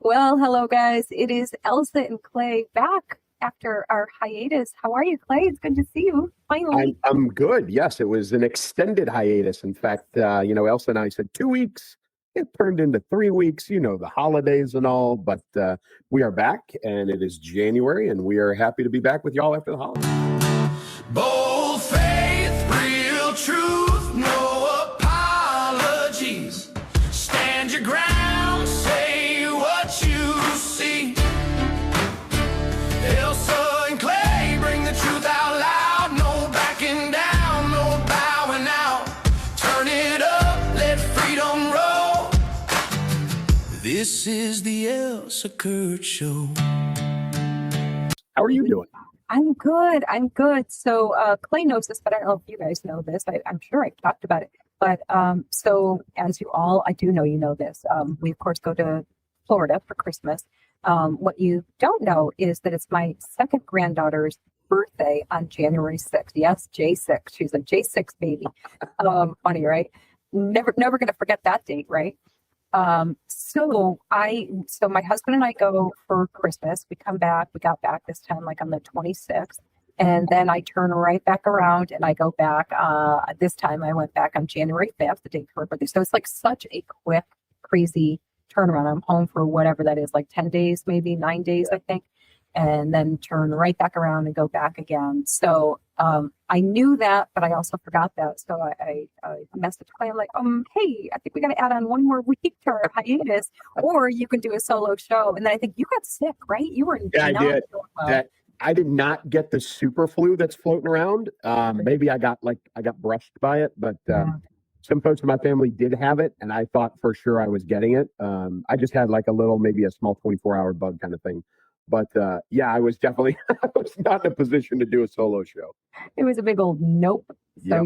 Well, hello guys. It is Elsa and Clay back after our hiatus. How are you, Clay? It's good to see you finally. I'm good. Yes, it was an extended hiatus. In fact, Elsa and I said 2 weeks. It turned into 3 weeks, the holidays and all. But we are back, and it is January, and we are happy to be back with y'all after the holidays. Bold faith, real truth, no apologies. Stand your ground, say what you see. Elsa and Clay bring the truth out loud. No backing down, no bowing out. Turn it up, let freedom roll. This is the Elsa Kurt Show. How are you doing? I'm good. So Clay knows this, but I don't know if you guys know this. I'm sure I've talked about it. But so as you all, I do know you know this. We, of course, go to Florida for Christmas. What you don't know is that it's my second granddaughter's birthday on January 6th. Yes, J6. She's a J6 baby. Funny, right? Never going to forget that date, right? So my husband and I go for Christmas. We come back. We got back this time like on the 26th. And then I turn right back around and I go back. This time I went back on January 5th, the day before her birthday. So it's like such a quick, crazy turnaround. I'm home for whatever that is, like 10 days, maybe 9 days, I think. And then turn right back around and go back again. So I knew that, but I also forgot that. So I messaged Clay. I'm like, hey, I think we got to add on one more week to our hiatus, or you can do a solo show. And then I think you got sick, right? You were I did. I did not get the super flu that's floating around. Maybe I got brushed by it, but some folks in my family did have it, and I thought for sure I was getting it. I just had maybe a small 24-hour bug kind of thing. But I was definitely I was not in a position to do a solo show. It was a big old nope. So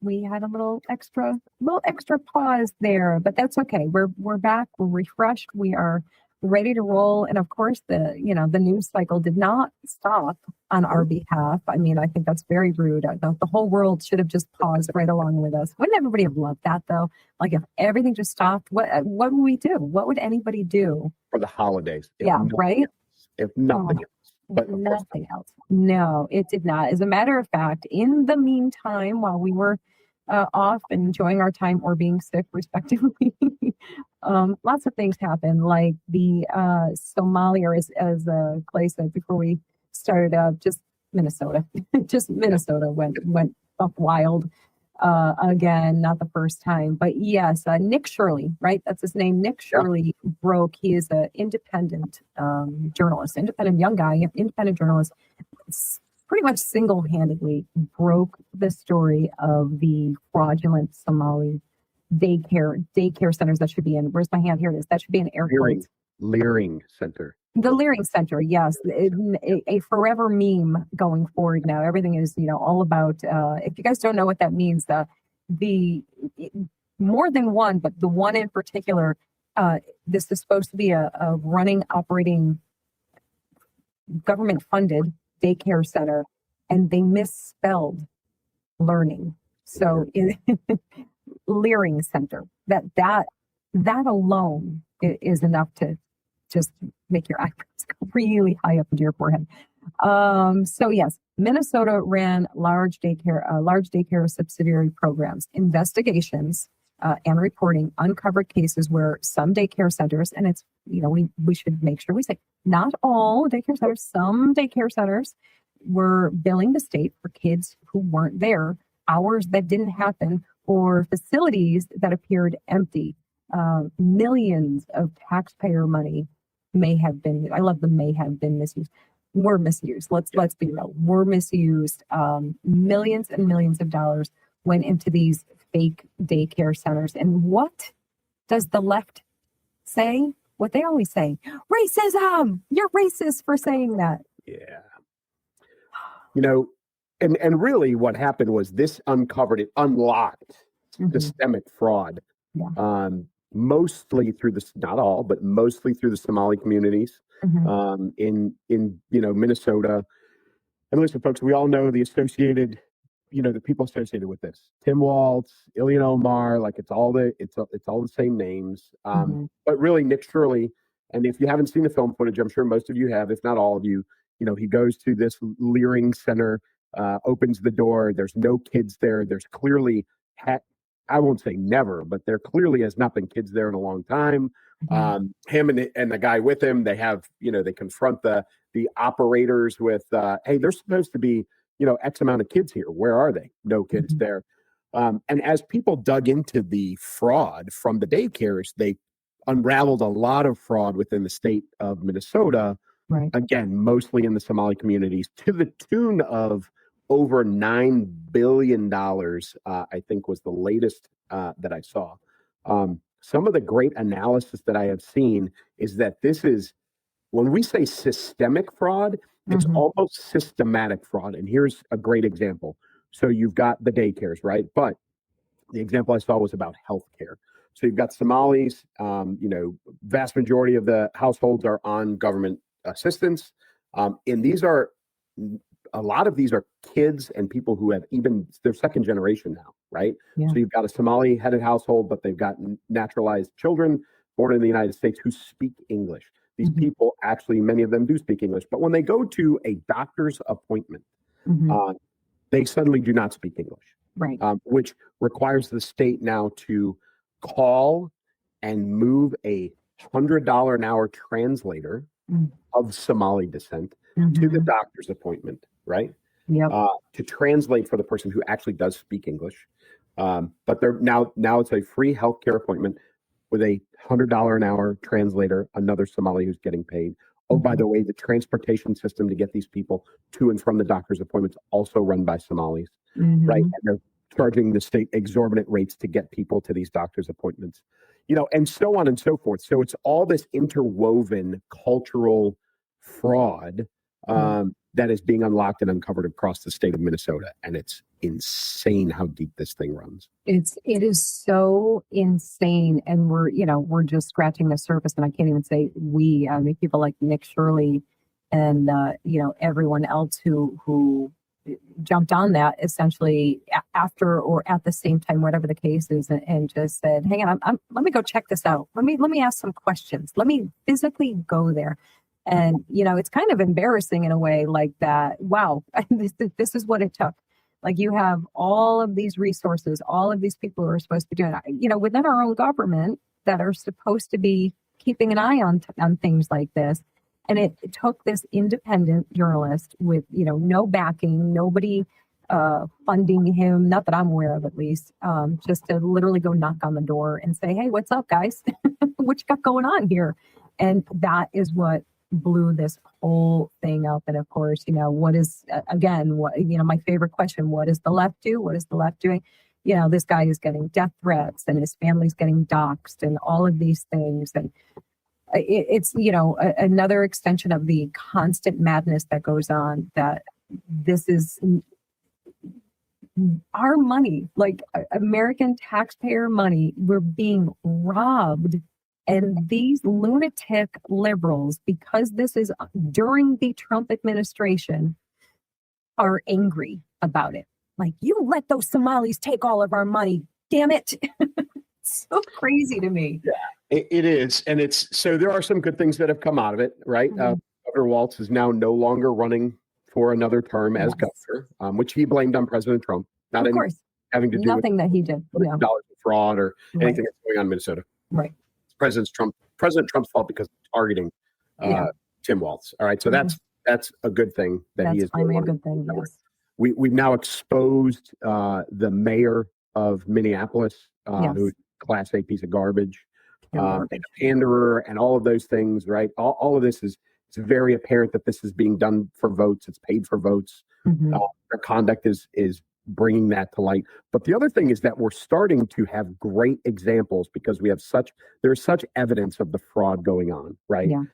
we had a little extra pause there, but that's okay. We're back. We're refreshed. We are ready to roll. And of course, the news cycle did not stop on our behalf. I mean, I think that's very rude. The whole world should have just paused right along with us. Wouldn't everybody have loved that though? Like if everything just stopped, what would we do? What would anybody do for the holidays? Right. If nothing else, but nothing else. No, it did not. As a matter of fact, in the meantime, while we were off and enjoying our time or being sick, respectively, lots of things happened, like the Somali, or as Clay said before we started, just Minnesota. Just Minnesota went up wild again, not the first time. But yes, Nick Shirley, right? That's his name. Nick Shirley broke. He is an independent journalist, independent young guy, independent journalist. Pretty much single-handedly broke the story of the fraudulent Somali daycare centers that should be in. Where's my hand? Here it is. That should be in air quotes. Learing Center. The Learing Center, yes, a forever meme going forward now. Everything is, all about. If you guys don't know what that means, more than one, but the one in particular, this is supposed to be a running, operating, government-funded daycare center, and they misspelled learning. So, Learing Center. That alone is enough to just make your eyebrows go really high up into your forehead. So yes, Minnesota ran large daycare subsidiary programs, investigations, and reporting uncovered cases where some daycare centers, and it's, we should make sure we say not all daycare centers, some daycare centers were billing the state for kids who weren't there, hours that didn't happen, or facilities that appeared empty. Millions of taxpayer money may have been, I love the may have been misused. Were misused. Let's be real. Were misused. Millions and millions of dollars went into these fake daycare centers. And what does the left say? What they always say: racism. You're racist for saying that. Yeah. And really what happened was this unlocked systemic fraud. Yeah. Mostly through not all, but mostly through the Somali communities in Minnesota. And listen, folks, we all know the associated, the people associated with this: Tim Waltz, Ilyan Omar. Like it's all the same names. But really, Nick Shirley And if you haven't seen the film footage, I'm sure most of you have, if not all of you. He goes to this Learing center, opens the door. There's no kids there. There's clearly, I won't say never, but there clearly has not been kids there in a long time. Him and the guy with him, they have, they confront the operators with, hey, there's supposed to be, X amount of kids here. Where are they? No kids there. And as people dug into the fraud from the daycares, they unraveled a lot of fraud within the state of Minnesota. Right. Again, mostly in the Somali communities, to the tune of over $9 billion, I think was the latest that I saw. Some of the great analysis that I have seen is that this is, when we say systemic fraud, it's almost systematic fraud. And here's a great example. So you've got the daycares, right? But the example I saw was about healthcare. So you've got Somalis, vast majority of the households are on government assistance. And a lot of these are kids and people who have they're second generation now, right? Yeah. So you've got a Somali headed household, but they've got naturalized children born in the United States who speak English. These people actually, many of them do speak English, but when they go to a doctor's appointment, they suddenly do not speak English, right? Which requires the state now to call and move a $100 an hour translator of Somali descent to the doctor's appointment, right? Yep. To translate for the person who actually does speak English. But they're now it's a free healthcare appointment with a $100 an hour translator, another Somali who's getting paid. Oh, by the way, the transportation system to get these people to and from the doctor's appointments also run by Somalis, right? And they're charging the state exorbitant rates to get people to these doctor's appointments, and so on and so forth. So it's all this interwoven cultural fraud that is being unlocked and uncovered across the state of Minnesota. And it's insane how deep this thing runs. It is so insane. And we're just scratching the surface. And I can't even say we, I mean, people like Nick Shirley and, everyone else who jumped on that essentially after or at the same time, whatever the case is, and just said, hang on, let me go check this out. Let me ask some questions. Let me physically go there. And, it's kind of embarrassing in a way like that. Wow, this is what it took. Like, you have all of these resources, all of these people who are supposed to be doing it, within our own government that are supposed to be keeping an eye on things like this. And it took this independent journalist with, no backing, nobody funding him, not that I'm aware of at least, just to literally go knock on the door and say, hey, what's up, guys? What you got going on here? And that is what blew this whole thing up. And of course, what is, again, my favorite question, what does the left do? What is the left doing? This guy is getting death threats and his family's getting doxxed and all of these things. And it's, another extension of the constant madness that goes on, that this is our money, like American taxpayer money. We're being robbed. And these lunatic liberals, because this is during the Trump administration, are angry about it. Like, you let those Somalis take all of our money. Damn it. It's so crazy to me. Yeah, it is. And so there are some good things that have come out of it, right? Governor Walz is now no longer running for another term as governor, which he blamed on President Trump. Not of course. Having to do nothing with that he did. dollars of fraud or anything that's going on in Minnesota. Right. President Trump's fault because of targeting Tim Walz. All right, so that's a good thing that he is. Finally a good thing. Yes. We've now exposed the mayor of Minneapolis, who's a Class A piece of garbage, and a panderer, and all of those things. Right, all of this it's very apparent that this is being done for votes. It's paid for votes. Their conduct is bringing that to light. But the other thing is that we're starting to have great examples because there's such evidence of the fraud going on, right? Yeah.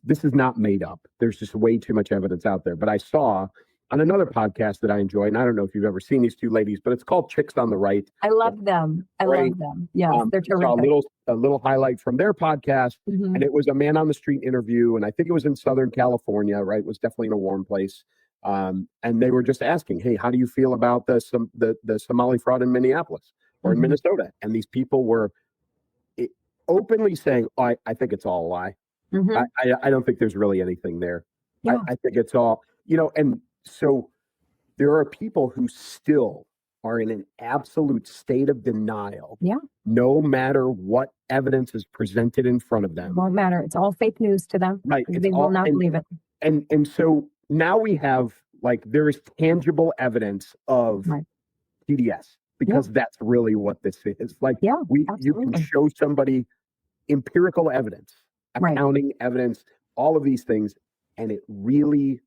This is not made up. There's just way too much evidence out there. But I saw on another podcast that I enjoy, and I don't know if you've ever seen these two ladies, but it's called Chicks on the Right. I love them. Love them. Yes, they're terrific. Saw a little highlight from their podcast, and it was a man on the street interview, and I think it was in Southern California, right? It was definitely in a warm place. And they were just asking, hey, how do you feel about the Somali fraud in Minneapolis or in Minnesota? And these people were openly saying, oh, I think it's all a lie. Mhm. I don't think there's really anything there. Yeah. I think it's all, and so there are people who still are in an absolute state of denial. Yeah. No matter what evidence is presented in front of them. Won't matter. It's all fake news to them. Right. They will not believe it. And so now we have there is tangible evidence of Right. TDS because that's really what this is. Yeah, You can absolutely. show somebody empirical evidence, Right. accounting evidence, all of these things, and it really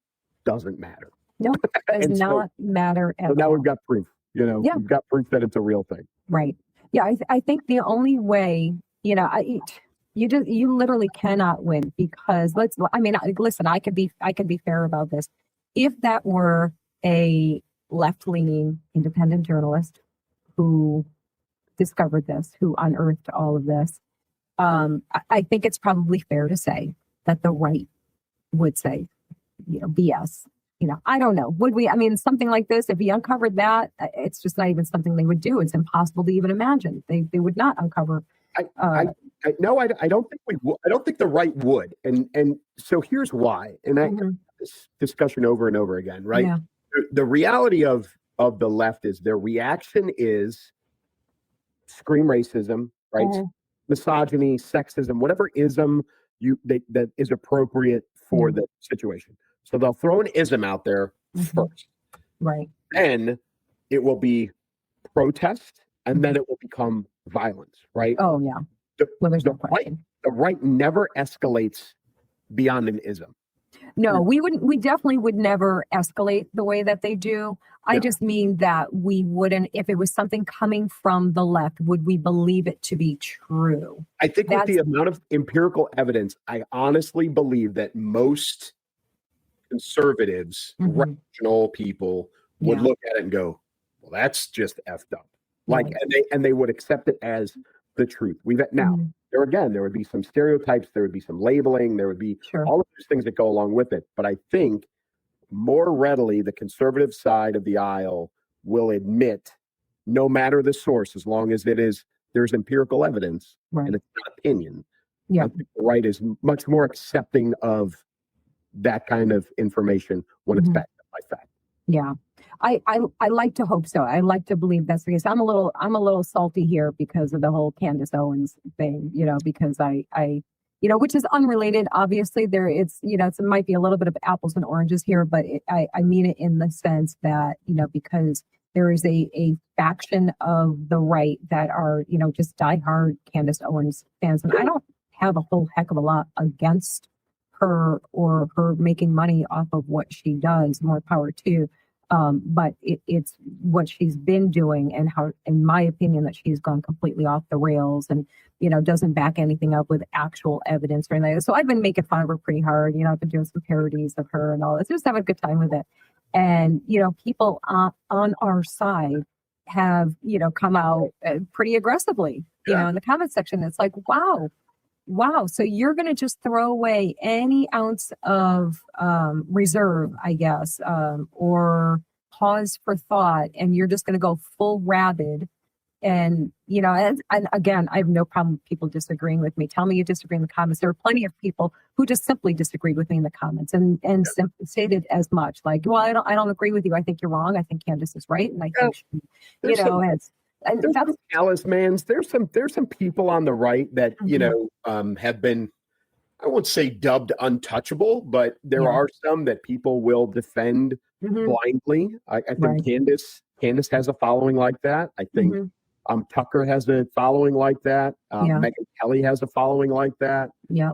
doesn't matter. No, it does And so- not matter at So now all. we've got proof. Yeah. We've got proof that it's a real thing. Right. Yeah, I think the only way, you literally cannot win because listen, I could be fair about this. If that were a left-leaning independent journalist who discovered this, who unearthed all of this, I think it's probably fair to say that the right would say, BS. I don't know. Would we? I mean, something like this, if he uncovered that, it's just not even something they would do. It's impossible to even imagine. They would not uncover. I don't think we would. I don't think the right would. And so here's why. And I Mhm. this discussion over and over again, right? Yeah. The reality of the left is their reaction is scream racism, right? Mhm. Misogyny, sexism, whatever ism that is appropriate for the situation. So they'll throw an ism out there Mhm. first. Right. Then it will be protest, and then it will become violence, right? Oh yeah. The- Well, there's no the question. The right never escalates beyond an ism. No, we definitely would never escalate the way that they do. I Yeah. just mean that we wouldn't, if it was something coming from the left, would we believe it to be true? I think with the amount of empirical evidence, I honestly believe that most conservatives, Mhm. rational people would Yeah. look at it and go, well, that's just effed up. Right. And they would accept it as the truth. Now, Mhm. there would be some stereotypes, there would be some labeling, there would be Sure. all of those things that go along with it. But I think more readily the conservative side of the aisle will admit, no matter the source, as long as there's empirical evidence Right. and it's not opinion. Yeah. I think the right is much more accepting of that kind of information when it's Mhm. backed up by fact. Yeah. I like to hope so. I like to believe that's the case. I'm a little salty here because of the whole Candace Owens thing, because I which is unrelated. Obviously it might be a little bit of apples and oranges here, but I mean it in the sense that, because there is a faction of the right that are, just diehard Candace Owens fans. And I don't have a whole heck of a lot against her or her making money off of what she does, more power to. But it's what she's been doing and how, in my opinion, that she's gone completely off the rails and, doesn't back anything up with actual evidence or anything. So I've been making fun of her pretty hard. I've been doing some parodies of her and all this, just having a good time with it. And, people on our side have, come out pretty aggressively, in the comment section. It's like, wow. So you're going to just throw away any ounce of reserve, I guess, or pause for thought, and you're just going to go full rabid. And, and again, I have no problem with people disagreeing with me. Tell me you disagree in the comments. There are plenty of people who just simply disagreed with me in the comments and stated as much like, well, I don't agree with you. I think you're wrong. I think Candace is right. And I think, There's that's some talismans. There's some people on the right that have been, I won't say dubbed untouchable, but there are some that people will defend blindly. I think Right. Candace has a following like that. I think Tucker has a following like that. Megyn Kelly has a following like that. Yeah.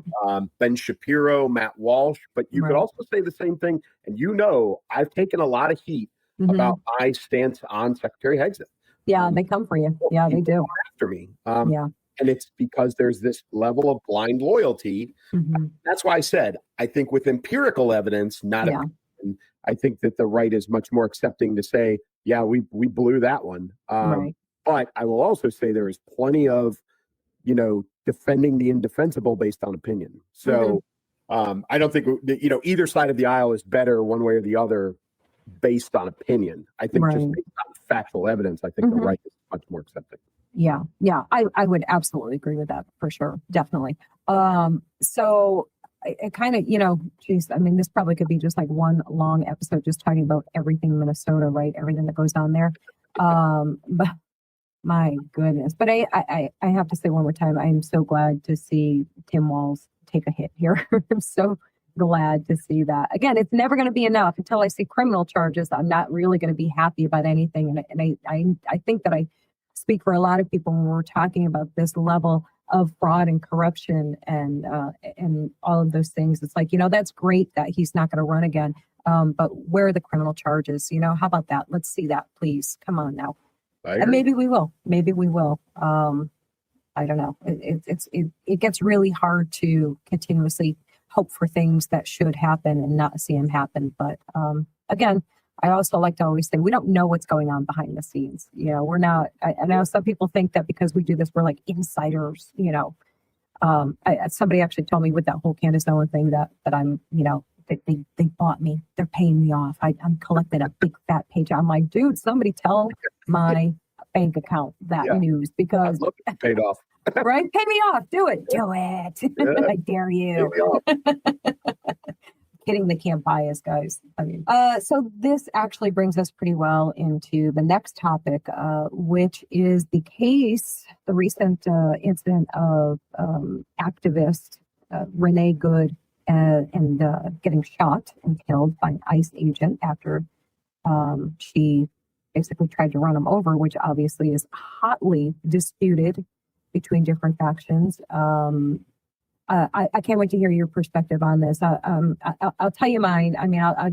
Ben Shapiro, Matt Walsh. But you could also say the same thing. And I've taken a lot of heat about my stance on Secretary Hegseth. Yeah, they come for you. Yeah, they do. After me. Yeah. And it's because there's this level of blind loyalty. That's why I said, I think with empirical evidence, not opinion, I think that the right is much more accepting to say, yeah, we blew that one. Right. But I will also say there is plenty of, defending the indefensible based on opinion. So I don't think, either side of the aisle is better one way or the other based on opinion. I think just based on factual evidence, I think the right is much more accepting. Yeah. I would absolutely agree with that for sure. Definitely. So it kind of, geez, I mean, this probably could be just like one long episode just talking about everything Minnesota, right? Everything that goes on there. But my goodness. But I have to say one more time, I'm so glad to see Tim Walz take a hit here. I'm so glad to see that. Again, it's never going to be enough until I see criminal charges. I'm not really going to be happy about anything. And I think that I speak for a lot of people when we're talking about this level of fraud and corruption and all of those things. It's like, that's great that he's not going to run again. But where are the criminal charges? How about that? Let's see that, please. Come on now. And maybe we will. Maybe we will. I don't know. It gets really hard to continuously hope for things that should happen and not see them happen. But again, I also like to always say we don't know what's going on behind the scenes. We're not. I know some people think that because we do this, we're like insiders. Somebody actually told me with that whole Candace Owen thing that I'm, they bought me. They're paying me off. I'm collecting a big fat paycheck. I'm like, dude, somebody tell my bank account that news because paid off. Right? Pay me off. Do it. Do it. Yeah. I dare you. Kidding, they can't buy us, guys. I mean, so this actually brings us pretty well into the next topic, which is the recent incident of activist Renee Good and getting shot and killed by an ICE agent after she basically tried to run him over, which obviously is hotly disputed between different factions. I can't wait to hear your perspective on this. I'll tell you mine. I mean, I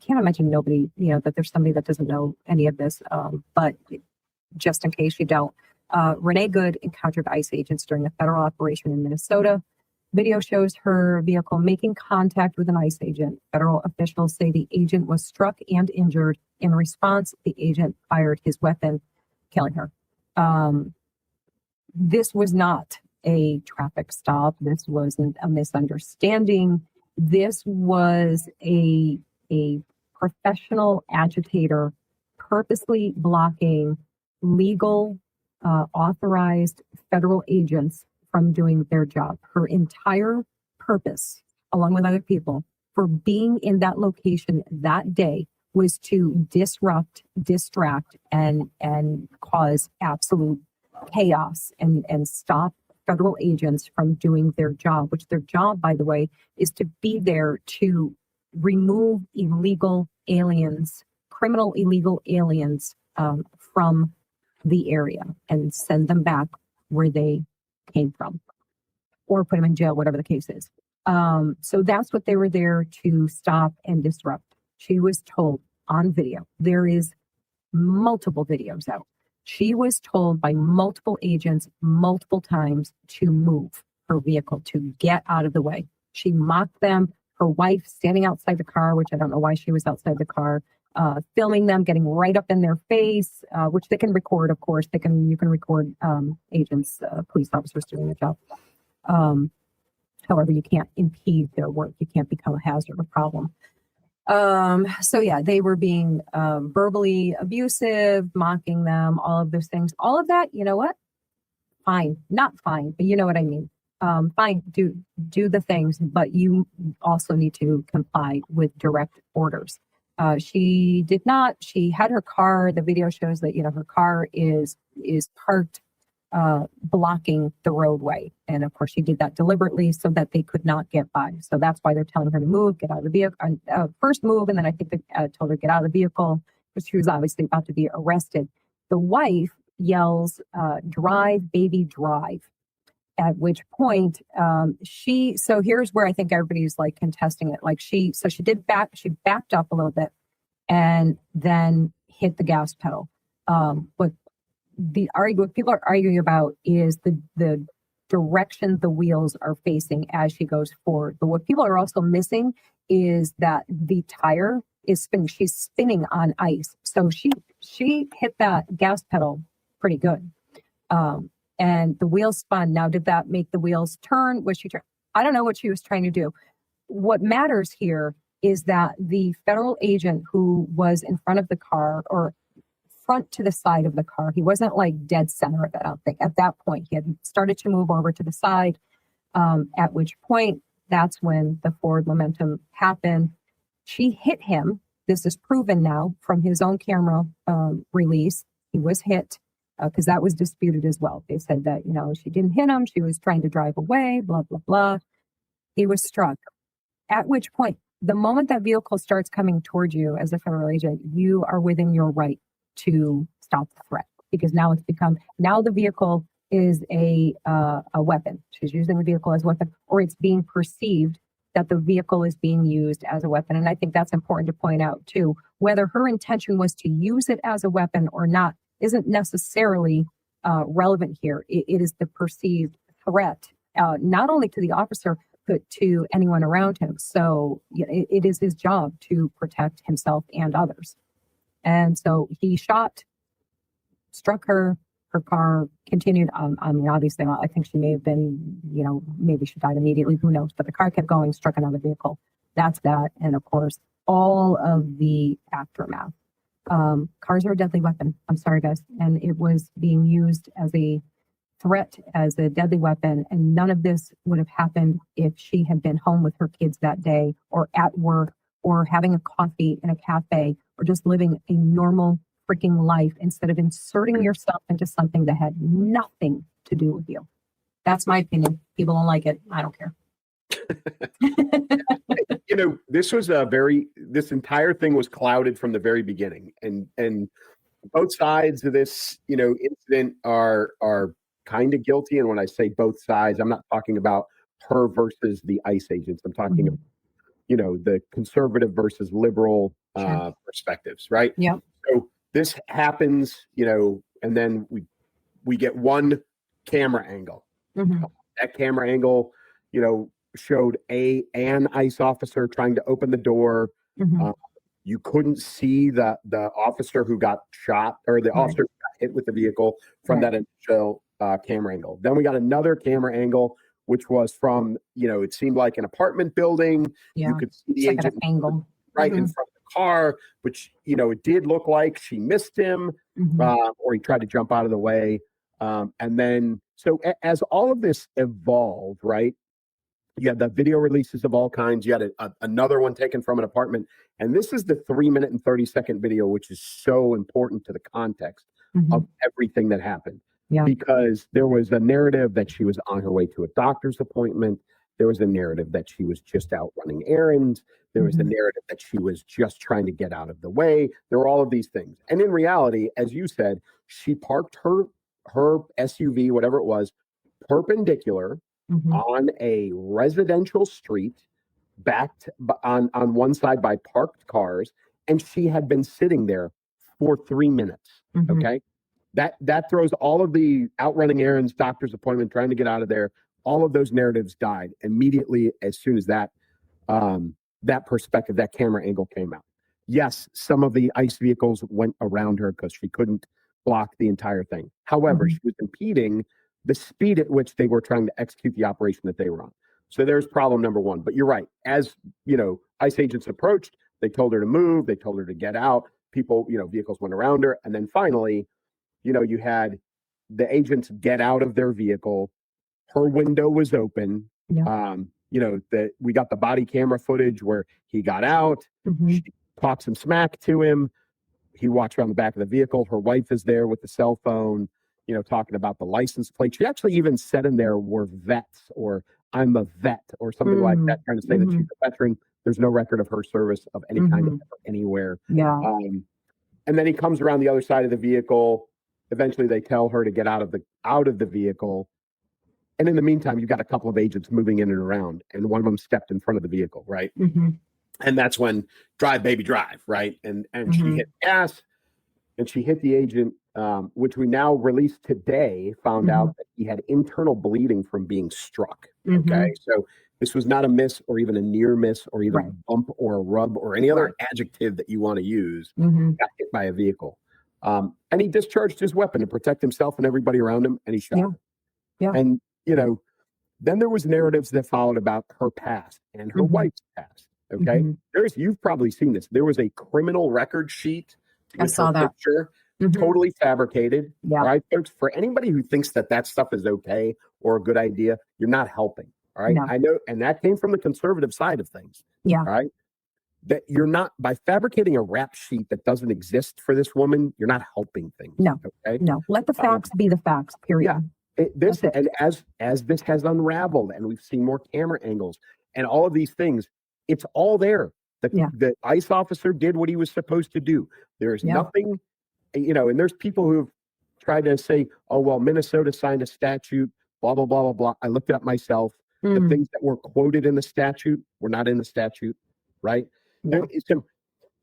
can't imagine nobody, that there's somebody that doesn't know any of this. But just in case you don't, Renee Good encountered ICE agents during a federal operation in Minnesota. Video shows her vehicle making contact with an ICE agent. Federal officials say the agent was struck and injured. In response, the agent fired his weapon, killing her. This was not a traffic stop. This wasn't a misunderstanding. This was a professional agitator purposely blocking legal, authorized federal agents from doing their job. Her entire purpose, along with other people, for being in that location that day was to disrupt, distract, and cause absolute chaos and stop federal agents from doing their job, which their job, by the way, is to be there to remove illegal aliens, criminal illegal aliens from the area and send them back where they came from or put them in jail, whatever the case is. So that's what they were there to stop and disrupt. She was told on video, there is multiple videos out. She was told by multiple agents multiple times to move her vehicle, to get out of the way. She mocked them. Her wife standing outside the car, which I don't know why she was outside the car, filming them, getting right up in their face, which they can record, of course. You can record agents, police officers doing their job. However, you can't impede their work. You can't become a hazard or problem. So yeah, they were being verbally abusive, mocking them, all of those things. All of that, you know what? Fine. Not fine, but you know what I mean. Fine, do the things, but you also need to comply with direct orders. She did not. She had her car. The video shows that, her car is parked blocking the roadway. And of course, she did that deliberately so that they could not get by. So that's why they're telling her to move, get out of the vehicle, first move. And then I think they told her to get out of the vehicle because she was obviously about to be arrested. The wife yells, drive, baby, drive. At which point so here's where I think everybody's like contesting it. Like she backed up a little bit and then hit the gas pedal. But what people are arguing about is the direction the wheels are facing as she goes forward. But what people are also missing is that the tire is spinning. She's spinning on ice. So she hit that gas pedal pretty good. And the wheels spun. Now, did that make the wheels turn? I don't know what she was trying to do. What matters here is that the federal agent who was in front of the car or front to the side of the car. He wasn't like dead center of it, I don't think. At that point, he had started to move over to the side, at which point that's when the forward momentum happened. She hit him. This is proven now from his own camera release. He was hit because that was disputed as well. They said that, she didn't hit him. She was trying to drive away, blah, blah, blah. He was struck. At which point, the moment that vehicle starts coming towards you as a federal agent, you are within your right to stop the threat, because now the vehicle is a weapon. She's using the vehicle as a weapon, or it's being perceived that the vehicle is being used as a weapon. And I think that's important to point out too. Whether her intention was to use it as a weapon or not isn't necessarily relevant here. It is the perceived threat, not only to the officer, but to anyone around him. So it is his job to protect himself and others. And so he struck her car continued. Obviously, I think she may have been, maybe she died immediately, who knows, but the car kept going, struck another vehicle. That's that. And of course, all of the aftermath. Cars are a deadly weapon. I'm sorry, guys. And it was being used as a threat, as a deadly weapon. And none of this would have happened if she had been home with her kids that day, or at work, or having a coffee in a cafe, or just living a normal freaking life instead of inserting yourself into something that had nothing to do with you. That's my opinion. People don't like it. I don't care. This entire thing was clouded from the very beginning, and both sides of this, incident are kind of guilty. And when I say both sides, I'm not talking about her versus the ICE agents. I'm talking about, the conservative versus liberal perspectives, right? Yeah. So this happens, and then we get one camera angle. Mm-hmm. That camera angle, showed an ICE officer trying to open the door. Mm-hmm. You couldn't see the officer who got shot, or the officer who got hit with the vehicle from that initial camera angle. Then we got another camera angle, which was from, it seemed like an apartment building. Yeah. You could see the It's like agent an angle right in front of the car, which, it did look like she missed him, or he tried to jump out of the way. And then, so as all of this evolved, right, you had the video releases of all kinds. You had another one taken from an apartment. And this is the 3-minute and 30-second video, which is so important to the context of everything that happened. Yeah. Because there was a narrative that she was on her way to a doctor's appointment. There was a narrative that she was just out running errands. There was the narrative that she was just trying to get out of the way. There were all of these things. And in reality, as you said, she parked her SUV, whatever it was, perpendicular on a residential street, backed on one side by parked cars, and she had been sitting there for 3 minutes. Okay, that throws all of the outrunning errands, doctor's appointment, trying to get out of there. All of those narratives died immediately as soon as that perspective, that camera angle came out. Yes, some of the ICE vehicles went around her because she couldn't block the entire thing. However, she was impeding the speed at which they were trying to execute the operation that they were on. So there's problem number one. But you're right. As, ICE agents approached, they told her to move, they told her to get out. People, vehicles went around her. And then finally, you had the agents get out of their vehicle. Her window was open. Yeah. We got the body camera footage where he got out. She talked some smack to him. He walks around the back of the vehicle. Her wife is there with the cell phone, talking about the license plate. She actually even said in there, "We're vets," or "I'm a vet," or something like that, trying to say that she's a veteran. There's no record of her service of any kind anywhere. Yeah. And then he comes around the other side of the vehicle. Eventually, they tell her to get out of the vehicle. And in the meantime, you've got a couple of agents moving in and around, and one of them stepped in front of the vehicle, right? And that's when drive, baby, drive, right? And she hit gas, and she hit the agent, which we now released today, found out that he had internal bleeding from being struck. Okay, so this was not a miss or even a near miss or even a bump or a rub or any other adjective that you want to use. Got hit by a vehicle. And he discharged his weapon to protect himself and everybody around him, and he shot her. Yeah. And, then there was narratives that followed about her past and her wife's past. Okay. You've probably seen this. There was a criminal record sheet. I saw that. Picture Mhm. totally fabricated. Yeah. All right, folks, for anybody who thinks that that stuff is okay or a good idea, you're not helping. All right. No. I know. And that came from the conservative side of things. Yeah. All right. That you're not, by fabricating a rap sheet that doesn't exist for this woman, you're not helping things. No. Okay. No. Let the facts be the facts, period. This, That's it. and as this has unraveled and we've seen more camera angles and all of these things, it's all there. The ICE officer did what he was supposed to do. There's nothing, and there's people who've tried to say, oh, well, Minnesota signed a statute, blah, blah, blah, blah, blah. I looked it up myself. The things that were quoted in the statute were not in the statute, right? Yeah.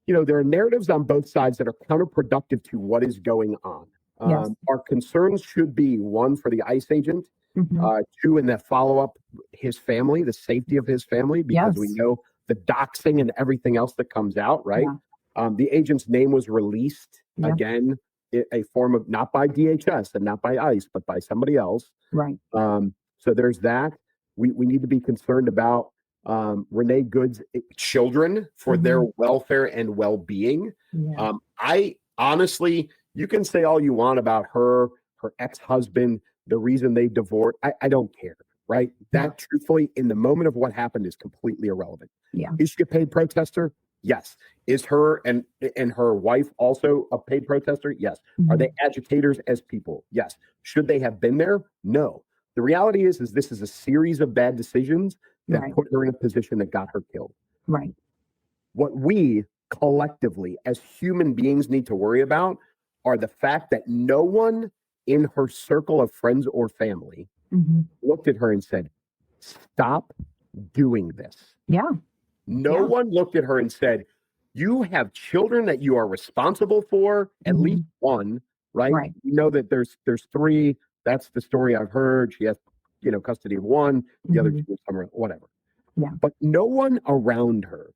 There are narratives on both sides that are counterproductive to what is going on. Yes. Our concerns should be, one, for the ICE agent, Mhm. two, in that follow-up, his family, the safety of his family, because we Yes. know the doxing and everything else that comes out, right? The agent's name was released, Yeah. again, a form of, not by DHS and not by ICE, but by somebody else. Right. So there's that. We need to be concerned about Renee Good's children for their welfare and well-being. Yeah. I honestly, you can say all you want about her ex-husband, the reason they divorced. I don't care, right? That truthfully, in the moment of what happened, is completely irrelevant. Yeah. Is she a paid protester? Yes. Is her and her wife also a paid protester? Yes. Are they agitators as people? Yes. Should they have been there? No. The reality is this is a series of bad decisions that put her in a position that got her killed. Right. What we collectively as human beings need to worry about are the fact that no one in her circle of friends or family looked at her and said, stop doing this. Yeah. No one looked at her and said, you have children that you are responsible for, at least one, right? Right. You know that there's three. That's the story I've heard. She has, custody of one, the other two, somewhere, whatever. Yeah. But no one around her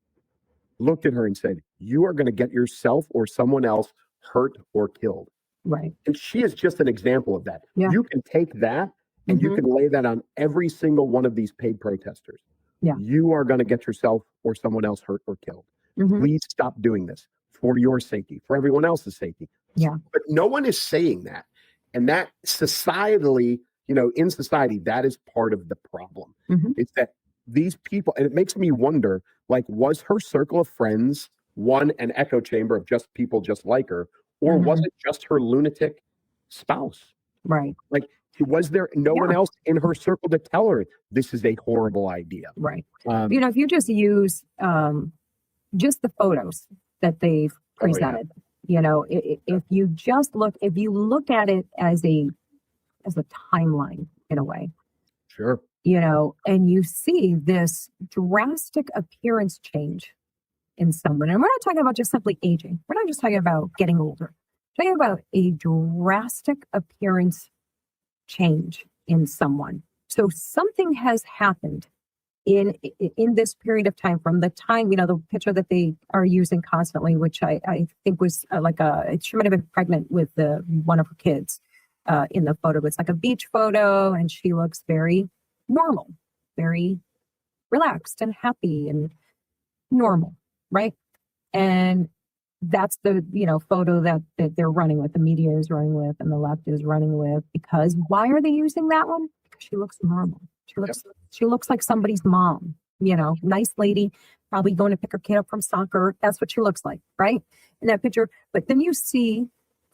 looked at her and said, you are going to get yourself or someone else hurt or killed. Right. And she is just an example of that. Yeah. You can take that and you can lay that on every single one of these paid protesters. Yeah. You are going to get yourself or someone else hurt or killed. Please stop doing this for your safety, for everyone else's safety. Yeah. But no one is saying that. And that societally, in society, that is part of the problem. It's that these people, and it makes me wonder, was her circle of friends, one, an echo chamber of just people just like her, or was it just her lunatic spouse? Right. Was there no one else in her circle to tell her this is a horrible idea? Right. If you just use just the photos that they've presented, if you look at it as a timeline in a way, Sure. and you see this drastic appearance change in someone, and we're not talking about just simply aging. We're not just talking about getting older. We're talking about a drastic appearance change in someone. So something has happened in this period of time, from the time, the picture that they are using constantly, which I think was she might have been pregnant with one of her kids in the photo. It's like a beach photo, and she looks very normal, very relaxed and happy and normal, right? And that's the photo that they're running with, the media is running with, and the left is running with. Because why are they using that one? Because she looks normal. She looks like somebody's mom, nice lady, probably going to pick her kid up from soccer. That's what she looks like, right? In that picture. But then you see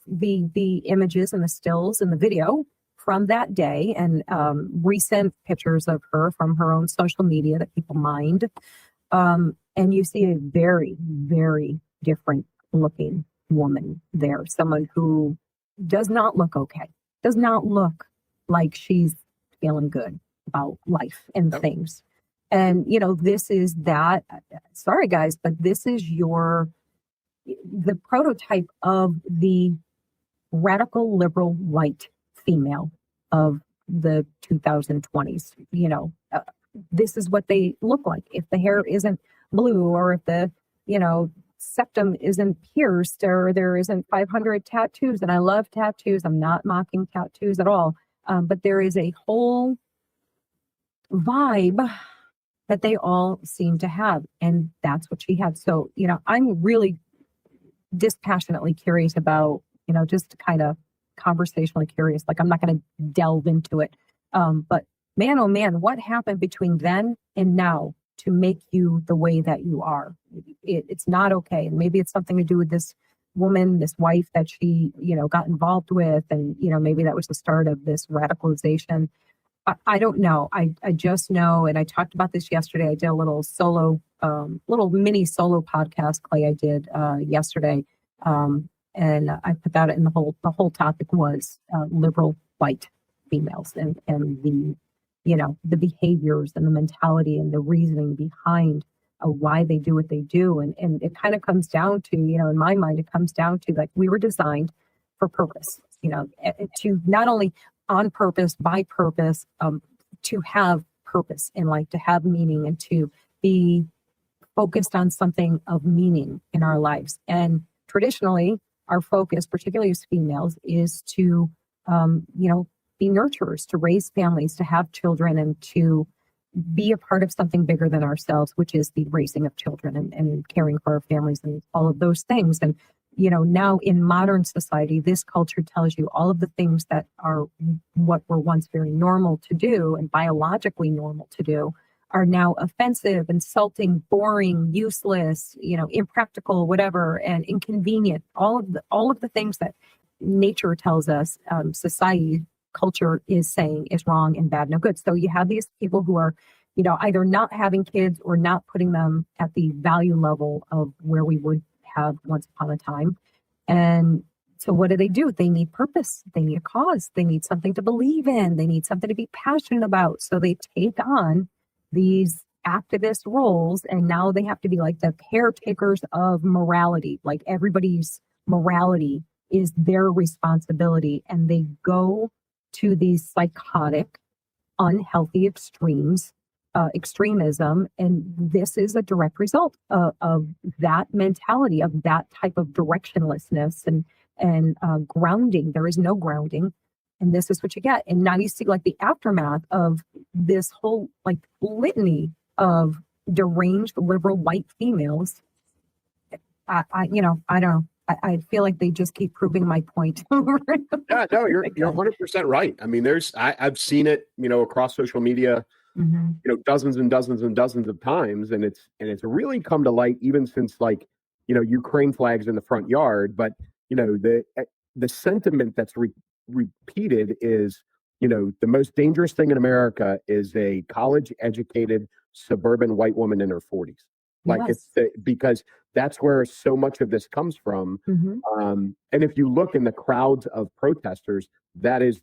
the images and the stills and the video from that day, and recent pictures of her from her own social media that people mined. And you see a very, very different looking woman there. Someone who does not look okay, does not look like she's feeling good about life and things. And, this is that, sorry guys, but this is the prototype of the radical liberal white female of the 2020s. This is what they look like. If the hair isn't blue, or if the, septum isn't pierced, or there isn't 500 tattoos. And I love tattoos. I'm not mocking tattoos at all. But there is a whole vibe that they all seem to have. And that's what she had. So, I'm really dispassionately curious about just kind of conversationally curious. Like, I'm not going to delve into it. But man, oh man, what happened between then and now to make you the way that you are? It's not okay. And maybe it's something to do with this woman, this wife that she, got involved with. And, maybe that was the start of this radicalization. I don't know. I just know, and I talked about this yesterday. I did a little mini solo podcast, Clay, I did yesterday. And I put that in the whole topic was liberal white females and the behaviors and the mentality and the reasoning behind why they do what they do. And it kind of comes down to, in my mind, it comes down to like, we were designed for purpose, to not only on purpose, by purpose, to have purpose in life, to have meaning and to be focused on something of meaning in our lives. And traditionally, our focus, particularly as females, is to, be nurturers, to raise families, to have children, and to be a part of something bigger than ourselves, which is the raising of children and caring for our families and all of those things. And, now in modern society, this culture tells you all of the things that are what were once very normal to do and biologically normal to do are now offensive, insulting, boring, useless, impractical, whatever, and inconvenient. All of the things that nature tells us, society, culture is saying is wrong and bad, no good. So you have these people who are, either not having kids or not putting them at the value level of where we would have once upon a time. And so what do? They need purpose. They need a cause. They need something to believe in. They need something to be passionate about. So they take on these activist roles, and now they have to be like the caretakers of morality. Like, everybody's morality is their responsibility, and they go to these psychotic, unhealthy extremism. And this is a direct result of that mentality, of that type of directionlessness and grounding. There is no grounding. And this is what you get. And now you see like the aftermath of this whole like litany of deranged liberal white females. I don't know. I feel like they just keep proving my point. Yeah, no, you're 100% right. I mean, I've seen it, across social media, dozens and dozens and dozens of times, and it's really come to light even since like, Ukraine flags in the front yard. But the sentiment that's repeated is, the most dangerous thing in America is a college-educated suburban white woman in her 40s. Like, Yes. Because that's where so much of this comes from. And if you look in the crowds of protesters, that is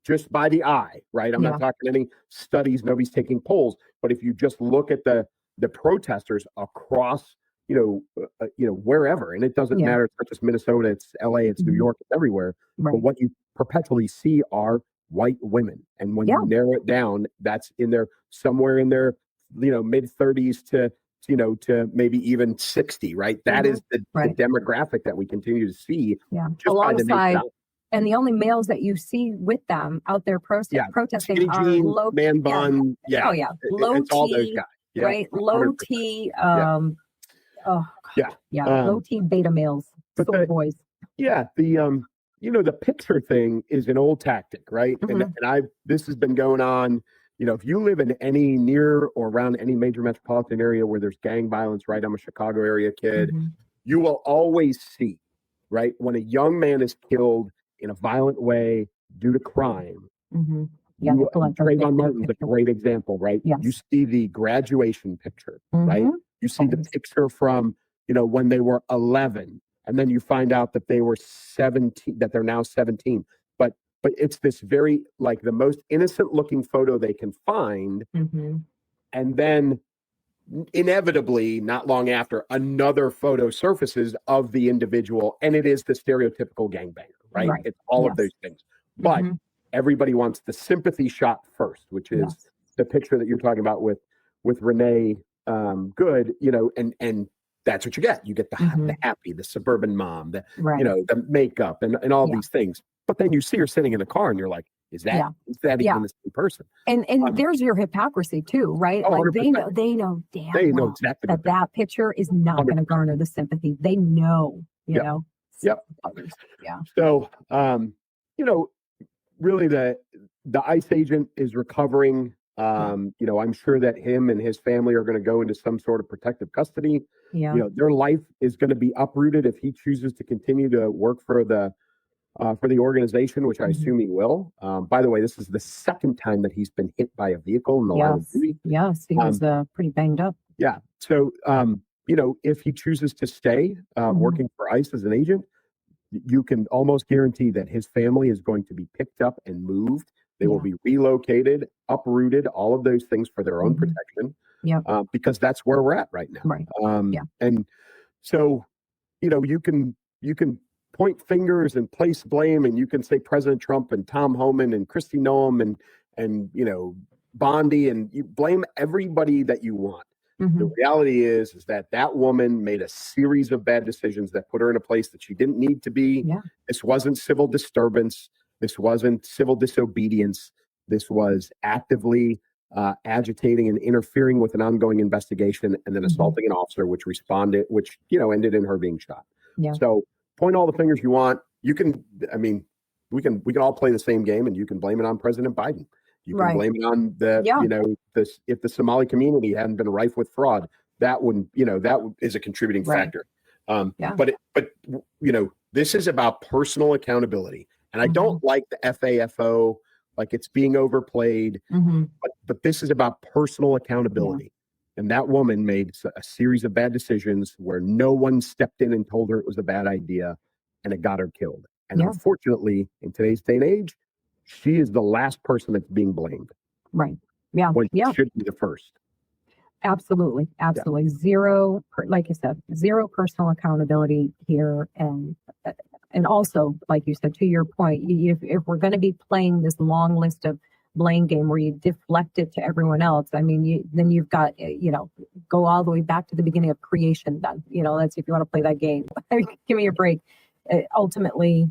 just by the eye, right? I'm not talking any studies, nobody's taking polls, but if you just look at the protesters across, wherever, and it doesn't matter, it's not just Minnesota, it's LA, it's New York, it's everywhere. Right. But what you perpetually see are white women. And when you narrow it down, that's somewhere in their, mid 30s to maybe even 60, right? That is the demographic that we continue to see. Yeah. Just Alongside, and the only males that you see with them out there protesting skinny are jean, low man bun. Yeah. Oh yeah. Low it's all those T, guys. Yeah. right? Low 100%. T, Yeah. low T beta males, But soul boys. Yeah. The picture thing is an old tactic, right? And this has been going on. If you live in any near or around any major metropolitan area where there's gang violence, right? I'm a Chicago area kid. You will always see, right, when a young man is killed in a violent way due to crime. Trayvon Martin's a great example, right? Yes. You see the graduation picture, right? You see the picture from, when they were 11, and then you find out that they were 17, that they're now 17. But it's this very, like, the most innocent looking photo they can find. And then inevitably, not long after, another photo surfaces of the individual, and it is the stereotypical gangbanger, right? It's all of those things. But everybody wants the sympathy shot first, which is the picture that you're talking about with Renee Good, and that's what you get. You get the happy, the suburban mom, the makeup and all these things. But then you see her sitting in the car and you're like, is that even the same person? And there's your hypocrisy too, right? Like 100%. they know damn They know well exactly that picture is not going to garner the sympathy. They know, you know. Yep. others. Yeah. So, you know, really the ICE agent is recovering. You know, I'm sure that him and his family are going to go into some sort of protective custody. Yeah. You know, their life is going to be uprooted if he chooses to continue to work for the organization, which I assume he will. By the way, this is the second time that he's been hit by a vehicle in the line of duty. Yes, he was pretty banged up. Yeah. So, you know, if he chooses to stay working for ICE as an agent, you can almost guarantee that his family is going to be picked up and moved. They will be relocated, uprooted, all of those things for their own protection. Yeah. Because that's where we're at right now. Right. And so, you know, you can point fingers and place blame, and you can say President Trump and Tom Homan and Kristi Noem and you know, Bondi, and you blame everybody that you want. The reality is that woman made a series of bad decisions that put her in a place that she didn't need to be. Yeah. This wasn't civil disturbance. This wasn't civil disobedience. This was actively agitating and interfering with an ongoing investigation, and then assaulting an officer, which you know, ended in her being shot. Yeah. So point all the fingers you want. You can, I mean, we can all play the same game, and you can blame it on President Biden. You can blame it on you know, if the Somali community hadn't been rife with fraud, that wouldn't, you know, is a contributing factor. But you know, this is about personal accountability, and I don't like the FAFO, like it's being overplayed, but this is about personal accountability. And that woman made a series of bad decisions where no one stepped in and told her it was a bad idea, and it got her killed. And unfortunately, in today's day and age, she is the last person that's being blamed. Right. Yeah. When she should be the first. Absolutely. Absolutely. Zero, like you said, zero personal accountability here. And also, like you said, to your point, if we're going to be playing this long list of blame game where you deflect it to everyone else, I mean, then you've got, you know, go all the way back to the beginning of creation. Then, you know, that's if you want to play that game. Give me a break. Ultimately,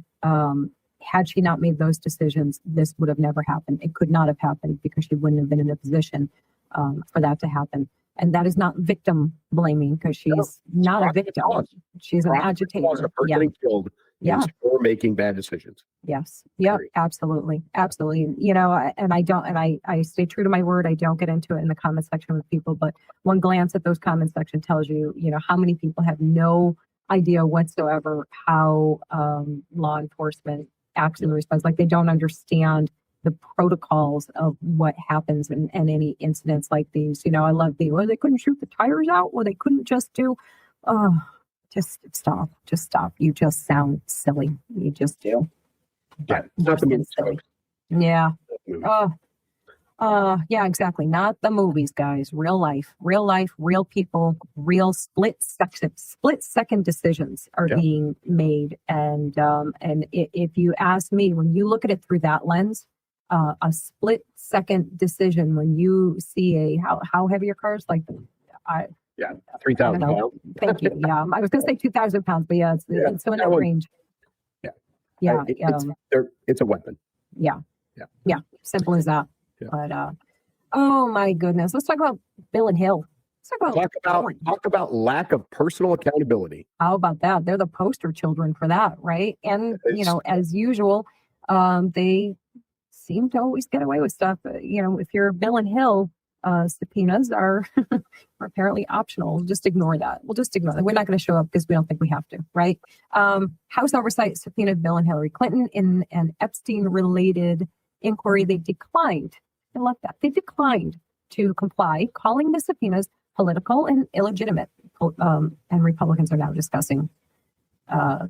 had she not made those decisions, this would have never happened. It could not have happened because she wouldn't have been in a position for that to happen. And that is not victim blaming, because she's not a victim. She's an agitator. A person killed for making bad decisions. Yes. Yeah. Absolutely. Absolutely. You know, and I stay true to my word. I don't get into it in the comment section with people, but one glance at those comment section tells you, you know, how many people have no idea whatsoever how law enforcement acts in response. Like, they don't understand the protocols of what happens in any incidents like these. You know, I love they couldn't shoot the tires out, or they couldn't just do, just stop. You just sound silly. You just do. Yeah. Not the movies, folks. Yeah. Yeah, exactly. Not the movies, guys. Real life, real people, real split second decisions are being made. And if you ask me, when you look at it through that lens, a split second decision, when you see how heavy your car is, like 3,000 pounds. Thank you. Yeah, I was going to say 2,000 pounds, but it's so in that range. Yeah. It's a weapon. Yeah. Simple as that. Yeah. But oh my goodness, let's talk about Bill and Hill. Talk about lack of personal accountability. How about that? They're the poster children for that, right? And you know, as usual, they seem to always get away with stuff. You know, if you're Bill and Hill, subpoenas are apparently optional. We'll just ignore that. We're not going to show up because we don't think we have to, right? House Oversight subpoenaed Bill and Hillary Clinton in an Epstein-related inquiry. They declined. I love that. They declined to comply, calling the subpoenas political and illegitimate. And Republicans are now discussing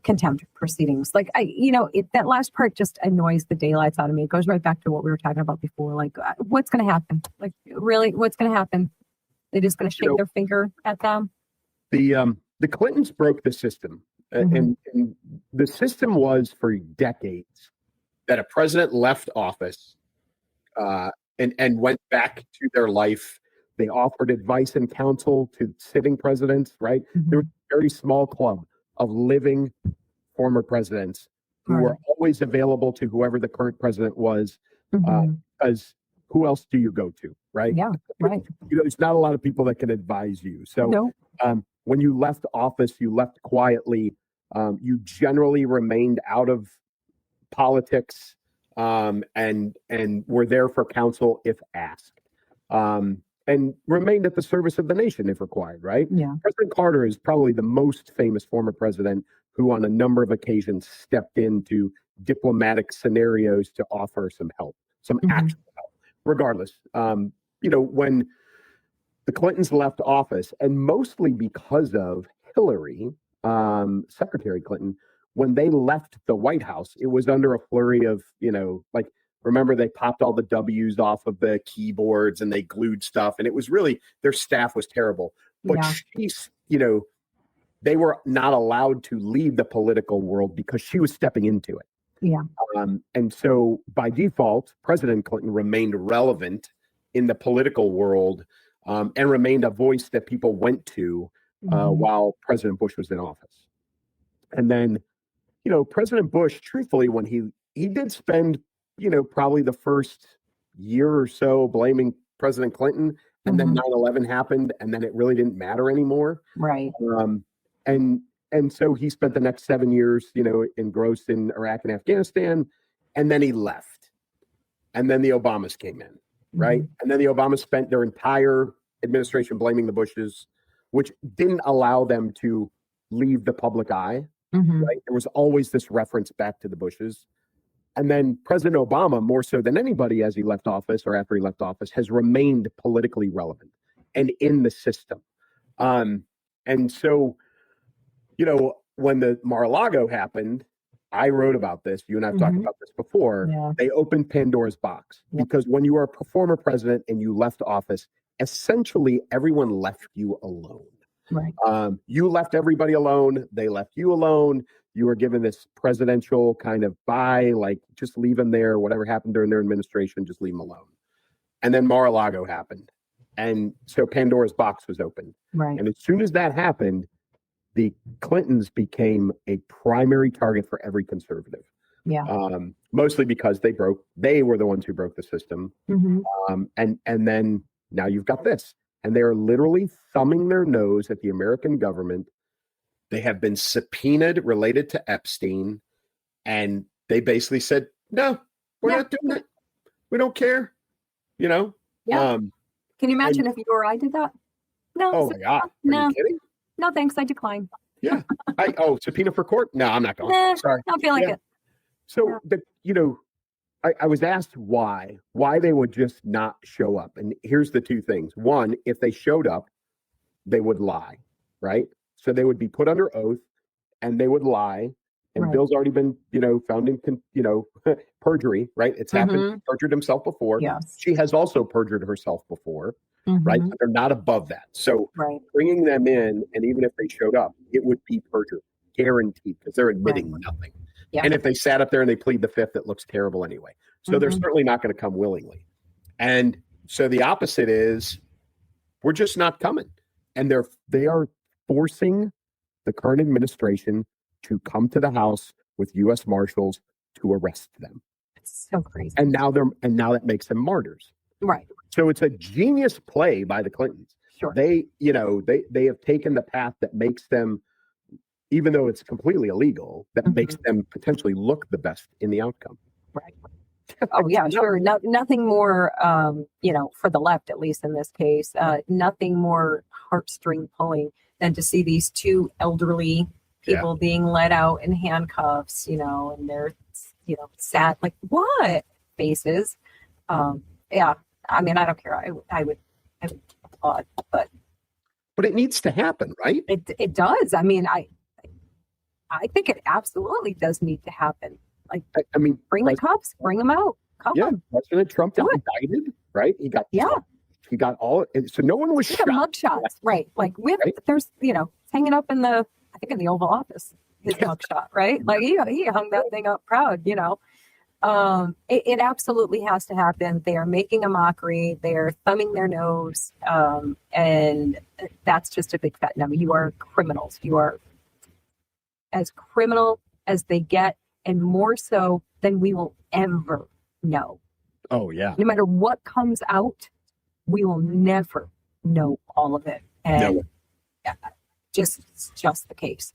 contempt proceedings. Like, that last part just annoys the daylights out of me. It goes right back to what we were talking about before. Like, what's going to happen? Like, really, what's going to happen? They're just going to shake their finger at them? The Clintons broke the system. And the system was for decades that a president left office and went back to their life. They offered advice and counsel to sitting presidents, right? There was a very small club of living former presidents who were always available to whoever the current president was, because who else do you go to, right? Yeah, right. You know, there's not a lot of people that can advise you. So when you left office, you left quietly. You generally remained out of politics, and were there for counsel if asked, and remained at the service of the nation if required, right? Yeah. President Carter is probably the most famous former president who on a number of occasions stepped into diplomatic scenarios to offer some help, some actual help. Regardless, when the Clintons left office, and mostly because of Hillary, Secretary Clinton, when they left the White House, it was under a flurry of, remember they popped all the W's off of the keyboards and they glued stuff. And it was really, their staff was terrible. But they were not allowed to leave the political world because she was stepping into it. Yeah. And so by default, President Clinton remained relevant in the political world, and remained a voice that people went to while President Bush was in office. And then, President Bush, truthfully, when he did spend, probably the first year or so blaming President Clinton, and then 9/11 happened, and then it really didn't matter anymore. Right. And so he spent the next 7 years, engrossed in Iraq and Afghanistan, and then he left. And then the Obamas came in, right? And then the Obamas spent their entire administration blaming the Bushes, which didn't allow them to leave the public eye, right? There was always this reference back to the Bushes. And then President Obama, more so than anybody as he left office or after he left office, has remained politically relevant and in the system. And so, when the Mar-a-Lago happened, I wrote about this. You and I've talked about this before. Yeah. They opened Pandora's box because when you were a former president and you left office, essentially everyone left you alone. Right. You left everybody alone. They left you alone. You were given this presidential kind of just leave them there. Whatever happened during their administration, just leave them alone. And then Mar-a-Lago happened. And so Pandora's box was opened. Right. And as soon as that happened, the Clintons became a primary target for every conservative. Yeah. Mostly because they were the ones who broke the system. And then now you've got this. And they're literally thumbing their nose at the American government. They have been subpoenaed related to Epstein. And they basically said, no, we're not doing it. We don't care. Yeah. Can you imagine if you or I did that? No. Oh my God. Are you kidding? No, thanks. I decline. Yeah. Subpoena for court? No, I'm not going. Sorry. I don't feel like it. So I was asked why they would just not show up. And here's the two things. One, if they showed up, they would lie, right? So they would be put under oath and they would lie. And Bill's already been, found in, perjury, right? It's happened. He perjured himself before. Yes. She has also perjured herself before, right? But they're not above that. So bringing them in, and even if they showed up, it would be perjury, guaranteed, because they're admitting nothing. Yeah. And if they sat up there and they plead the fifth, it looks terrible anyway. So they're certainly not going to come willingly. And so the opposite is, we're just not coming. And they are forcing the current administration to come to the House with U.S. Marshals to arrest them. It's so crazy. And now that makes them martyrs. Right. So it's a genius play by the Clintons. Sure. They have taken the path that makes them, even though it's completely illegal, that makes them potentially look the best in the outcome. Right. Oh yeah, sure. Nothing more, for the left, at least in this case, nothing more heartstring pulling than to see these two elderly people being let out in handcuffs, and they're, sad, like what faces. Yeah. I mean, I don't care. I would applaud, but it needs to happen, right? It does. I mean, I think it absolutely does need to happen. Like, I mean, bring the cops, bring them out. Them. President Trump got indicted, right? He got all. So no one was shot. Mugshots, right? Like there's, hanging up in the Oval Office, his mugshot, right? Like he hung that thing up proud, It absolutely has to happen. They are making a mockery. They are thumbing their nose, and that's just a big fat no. You are criminals. You are as criminal as they get, and more so than we will ever know. Oh yeah. No matter what comes out, we will never know all of it, and it's just the case.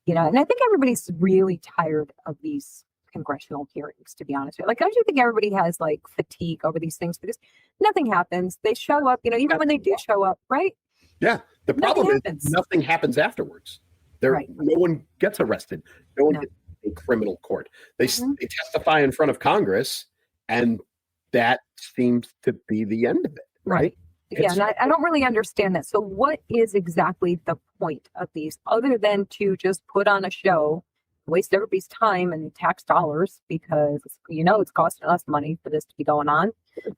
And I think everybody's really tired of these congressional hearings, to be honest with you. Like, don't you think everybody has like fatigue over these things? Because nothing happens. They show up, even when they do show up, right? Yeah. The problem is nothing happens afterwards. No one gets arrested. No one gets in criminal court. They testify in front of Congress, and that seems to be the end of it, right? Yeah, and I don't really understand that. So what is exactly the point of these, other than to just put on a show, waste everybody's time and tax dollars, because it's costing us money for this to be going on.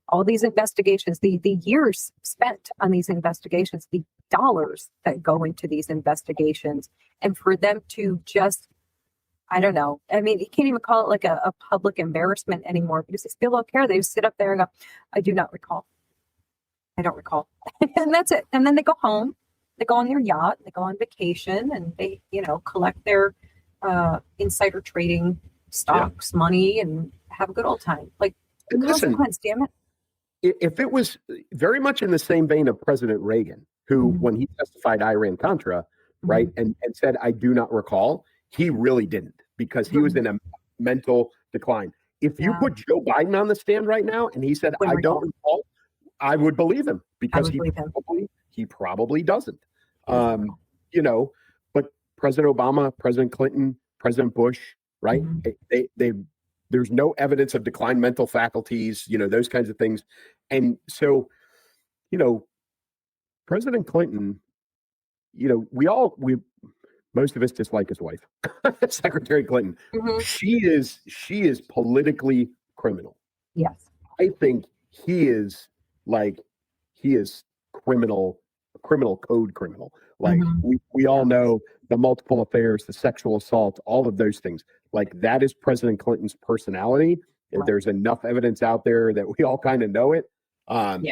All these investigations, the years spent on these investigations, the dollars that go into these investigations, and for them to just, I don't know. I mean, you can't even call it like a public embarrassment anymore, because they still don't care. They just sit up there and go, I do not recall. I don't recall. And that's it. And then they go home, they go on their yacht, they go on vacation, and they, collect their insider trading stocks, money, and have a good old time. Like, consequence, damn it. If it was very much in the same vein of President Reagan, who, when he testified Iran-Contra, right, and said, I do not recall, he really didn't, because he was in a mental decline. If you put Joe Biden on the stand right now and he said, I don't recall, I would believe him, because he probably doesn't. But President Obama, President Clinton, President Bush, right? There's no evidence of declined mental faculties, those kinds of things. And so, President Clinton, most of us dislike his wife, Secretary Clinton. She is politically criminal. Yes. I think he is criminal code criminal. Like, we all know the multiple affairs, the sexual assault, all of those things. Like, that is President Clinton's personality. Right. There's enough evidence out there that we all kind of know it. But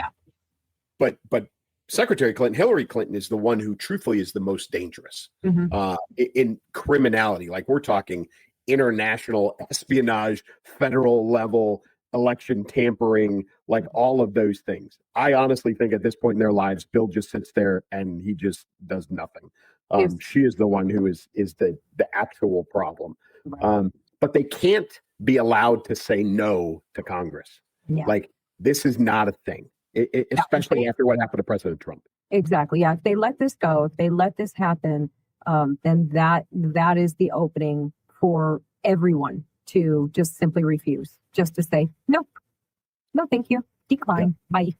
Secretary Clinton, Hillary Clinton, is the one who truthfully is the most dangerous in criminality. Like, we're talking international espionage, federal level election tampering, like all of those things. I honestly think at this point in their lives, Bill just sits there and he just does nothing. She is the one who is the actual problem. Right. But they can't be allowed to say no to Congress. Yeah. Like, this is not a thing, especially after what happened to President Trump. Exactly. Yeah. If they let this go, if they let this happen, then that is the opening for everyone to just simply refuse, just to say, nope, no, thank you, decline, bye. Yep.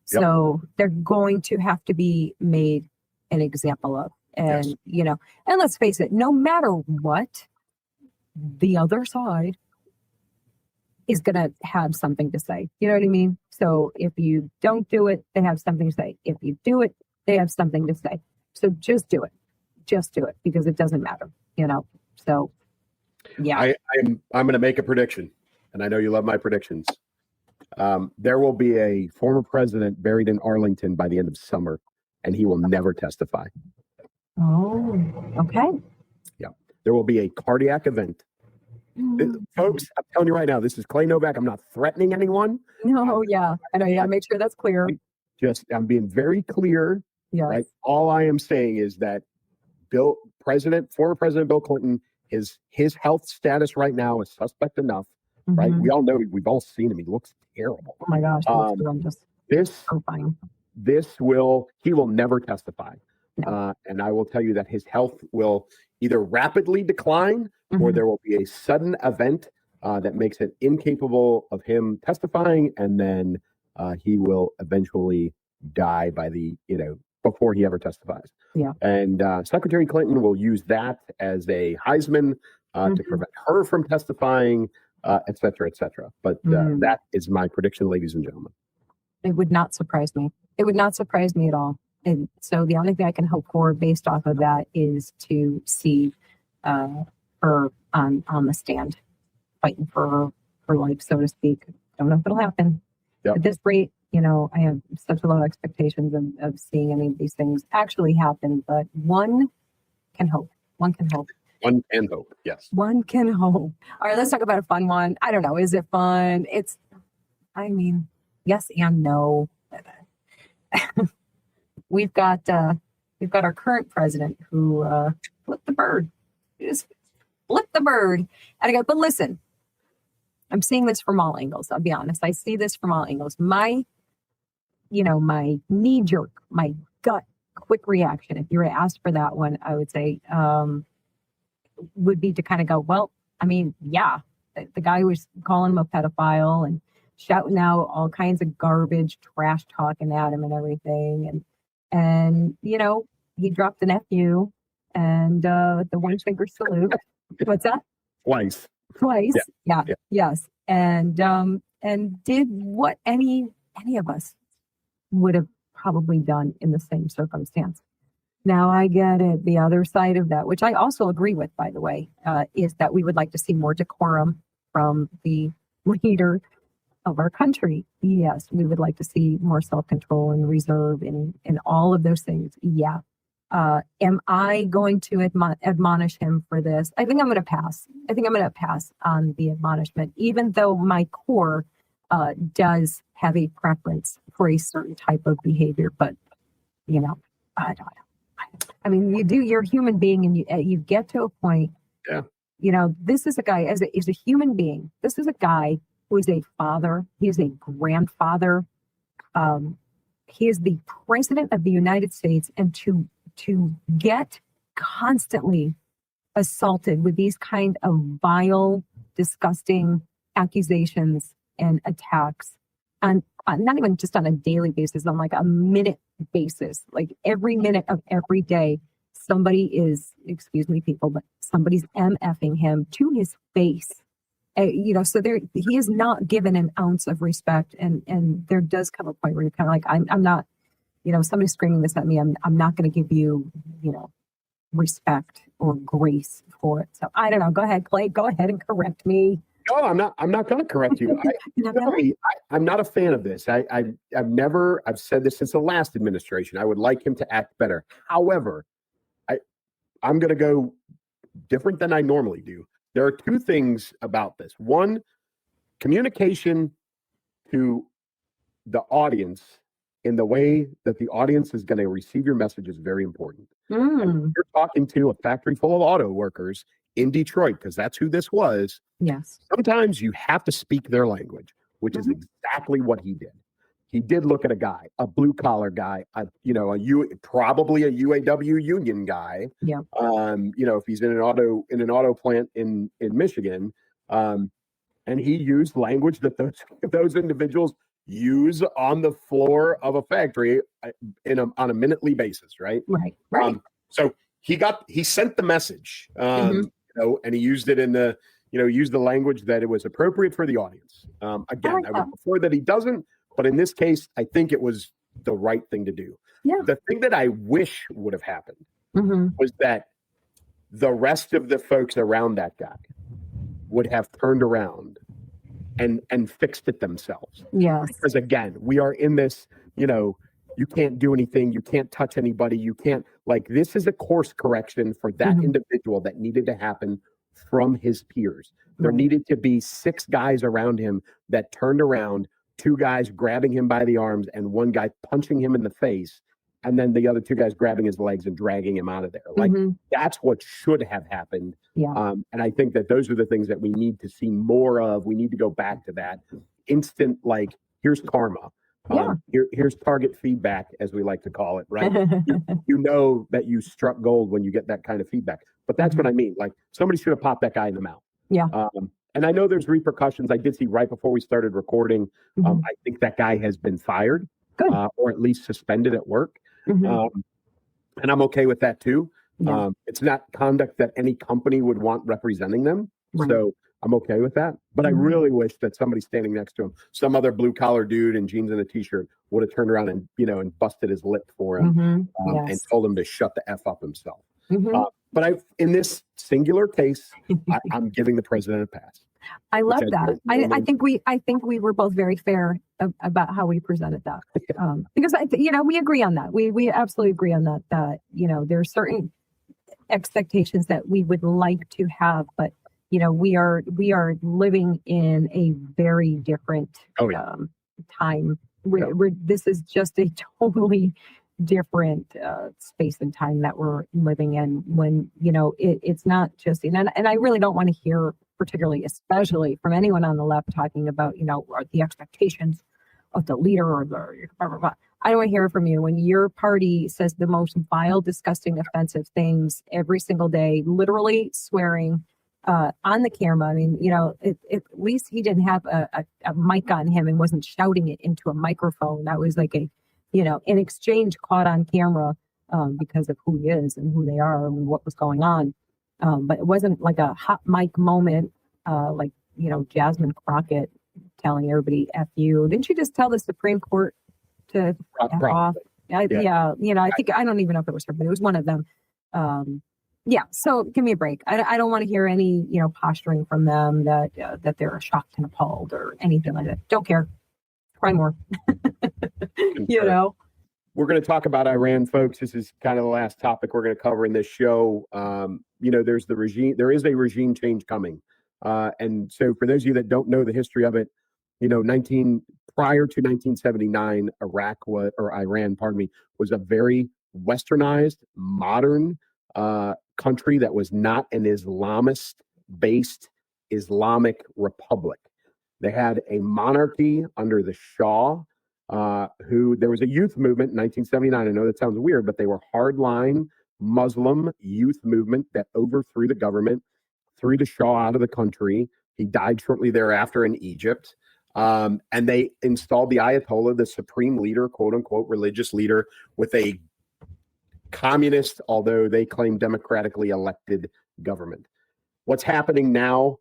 So they're going to have to be made an example of. And, and let's face it, no matter what, the other side is going to have something to say. You know what I mean? So if you don't do it, they have something to say. If you do it, they have something to say. So just do it. Just do it, because it doesn't matter, So, yeah. I'm going to make a prediction, and I know you love my predictions. There will be a former president buried in Arlington by the end of summer, and he will never testify. Oh, okay. Yeah. There will be a cardiac event. Folks, I'm telling you right now, this is Clay Novak. I'm not threatening anyone. No, yeah. I know. Yeah, make sure that's clear. I'm being very clear. Yeah. Right? All I am saying is that former President Bill Clinton, his health status right now is suspect enough, right? We all know, we've all seen him. He looks terrible. Oh my gosh. He will never testify. No. And I will tell you that his health will either rapidly decline or there will be a sudden event that makes it incapable of him testifying. And then he will eventually die before he ever testifies. Yeah. And Secretary Clinton will use that as a Heisman to prevent her from testifying, et cetera, et cetera. But that is my prediction, ladies and gentlemen. It would not surprise me. It would not surprise me at all. And so the only thing I can hope for based off of that is to see her on the stand, fighting for her life, so to speak. Don't know if it'll happen. Yep. At this rate, I have such low expectations of seeing any of these things actually happen, but one can hope. One can hope. One can hope, yes. One can hope. All right, let's talk about a fun one. I don't know. Is it fun? Yes and no. We've got our current president who flipped the bird. just flip the bird. And I go, but listen, I'm seeing this from all angles. I'll be honest. I see this from all angles. My knee jerk, my gut quick reaction, if you were asked for that one, I would say, would be to kind of go, well, I mean, yeah, the guy was calling him a pedophile and shouting out all kinds of garbage, trash talking at him and everything. And he dropped an FU and the one finger salute. What's that? Twice. Yeah. Yes. And did what any of us would have probably done in the same circumstance. Now I get it. The other side of that, which I also agree with, by the way, is that we would like to see more decorum from the leader of our country. Yes, we would like to see more self-control and reserve and all of those things. Yeah. Am I going to admonish him for this? I think I'm going to pass. I think I'm going to pass on the admonishment, even though my core does have a preference for a certain type of behavior. But, I don't know. I mean, you're a human being and you get to a point. Yeah. This is a guy as a human being. This is a guy who is a father. He is a grandfather. He is the president of the United States, and to get constantly assaulted with these kind of vile, disgusting accusations and attacks, and not even just on a daily basis, on like a minute basis, like every minute of every day, somebody is, excuse me, people, but somebody's MFing him to his face. So he is not given an ounce of respect, and there does come a point where you're kind of like, I'm not, somebody's screaming this at me. I'm not going to give you, respect or grace for it. So I don't know. Go ahead, Clay. Go ahead and correct me. No, I'm not going to correct you. I'm not a fan of this. I've said this since the last administration. I would like him to act better. However, I'm going to go different than I normally do. There are two things about this. One, communication to the audience in the way that the audience is going to receive your message is very important. You're talking to a factory full of auto workers in Detroit, because that's who this was. Yes. Sometimes you have to speak their language, which is exactly what he did. He did look at a guy, a blue collar guy, probably a UAW union guy. Yeah. If he's in an auto plant in Michigan, and he used language that those individuals use on the floor of a factory on a minutely basis, right? Right. So he sent the message, and he used it used the language that it was appropriate for the audience. Again, I would prefer that he doesn't, but in this case, I think it was the right thing to do. Yeah. The thing that I wish would have happened was that the rest of the folks around that guy would have turned around and fixed it themselves. Yes. Because again, we are in this, you can't do anything, you can't touch anybody, you can't, this is a course correction for that individual that needed to happen from his peers. There needed to be 6 guys around him that turned around, 2 guys grabbing him by the arms and 1 guy punching him in the face, and then the other 2 guys grabbing his legs and dragging him out of there. That's what should have happened. Yeah. And I think that those are the things that we need to see more of. We need to go back to that instant, here's karma. Here's target feedback, as we like to call it, right? you know that you struck gold when you get that kind of feedback. But that's what I mean. Somebody should have popped that guy in the mouth. Yeah. And I know there's repercussions. I did see right before we started recording, I think that guy has been fired or at least suspended at work. And I'm okay with that too. Yeah. It's not conduct that any company would want representing them. So I'm okay with that. But I really wish that somebody standing next to him, some other blue collar dude in jeans and a t-shirt, would have turned around and, and busted his lip for him and told him to shut the F up himself. But in this singular case, I'm giving the president a pass. I love that. I think we were both very fair about how we presented that, because we agree on that. We absolutely agree on that. That there are certain expectations that we would like to have, but we are living in a very different time. This is just a totally different space and time that we're living in when, it's not just, and I really don't want to hear, particularly, especially from anyone on the left talking about, or the expectations of the leader or the blah, blah, blah. I don't want to hear from you when your party says the most vile, disgusting, offensive things every single day, literally swearing on the camera. I mean, at least he didn't have a mic on him and wasn't shouting it into a microphone. That was like an exchange caught on camera because of who he is and who they are and what was going on. But it wasn't like a hot mic moment, like, Jasmine Crockett telling everybody F you. Didn't she just tell the Supreme Court to F off? Yeah. I think, I don't even know if it was her, but it was one of them. Yeah. So give me a break. I don't want to hear any, posturing from them that they're shocked and appalled or anything like that. Don't care. Cry more. We're going to talk about Iran, folks. This is kind of the last topic we're going to cover in this show. There is a regime change coming. And so for those of you that don't know the history of it, prior to 1979, Iran, was a very westernized, modern country that was not an Islamist-based Islamic republic. They had a monarchy under the Shah, there was a youth movement in 1979. I know that sounds weird, but they were hardline Muslim youth movement that overthrew the government, threw the Shah out of the country. He died shortly thereafter in Egypt. And they installed the Ayatollah, the supreme leader, quote unquote, religious leader, with a communist, although they claim democratically elected government. What's happening now,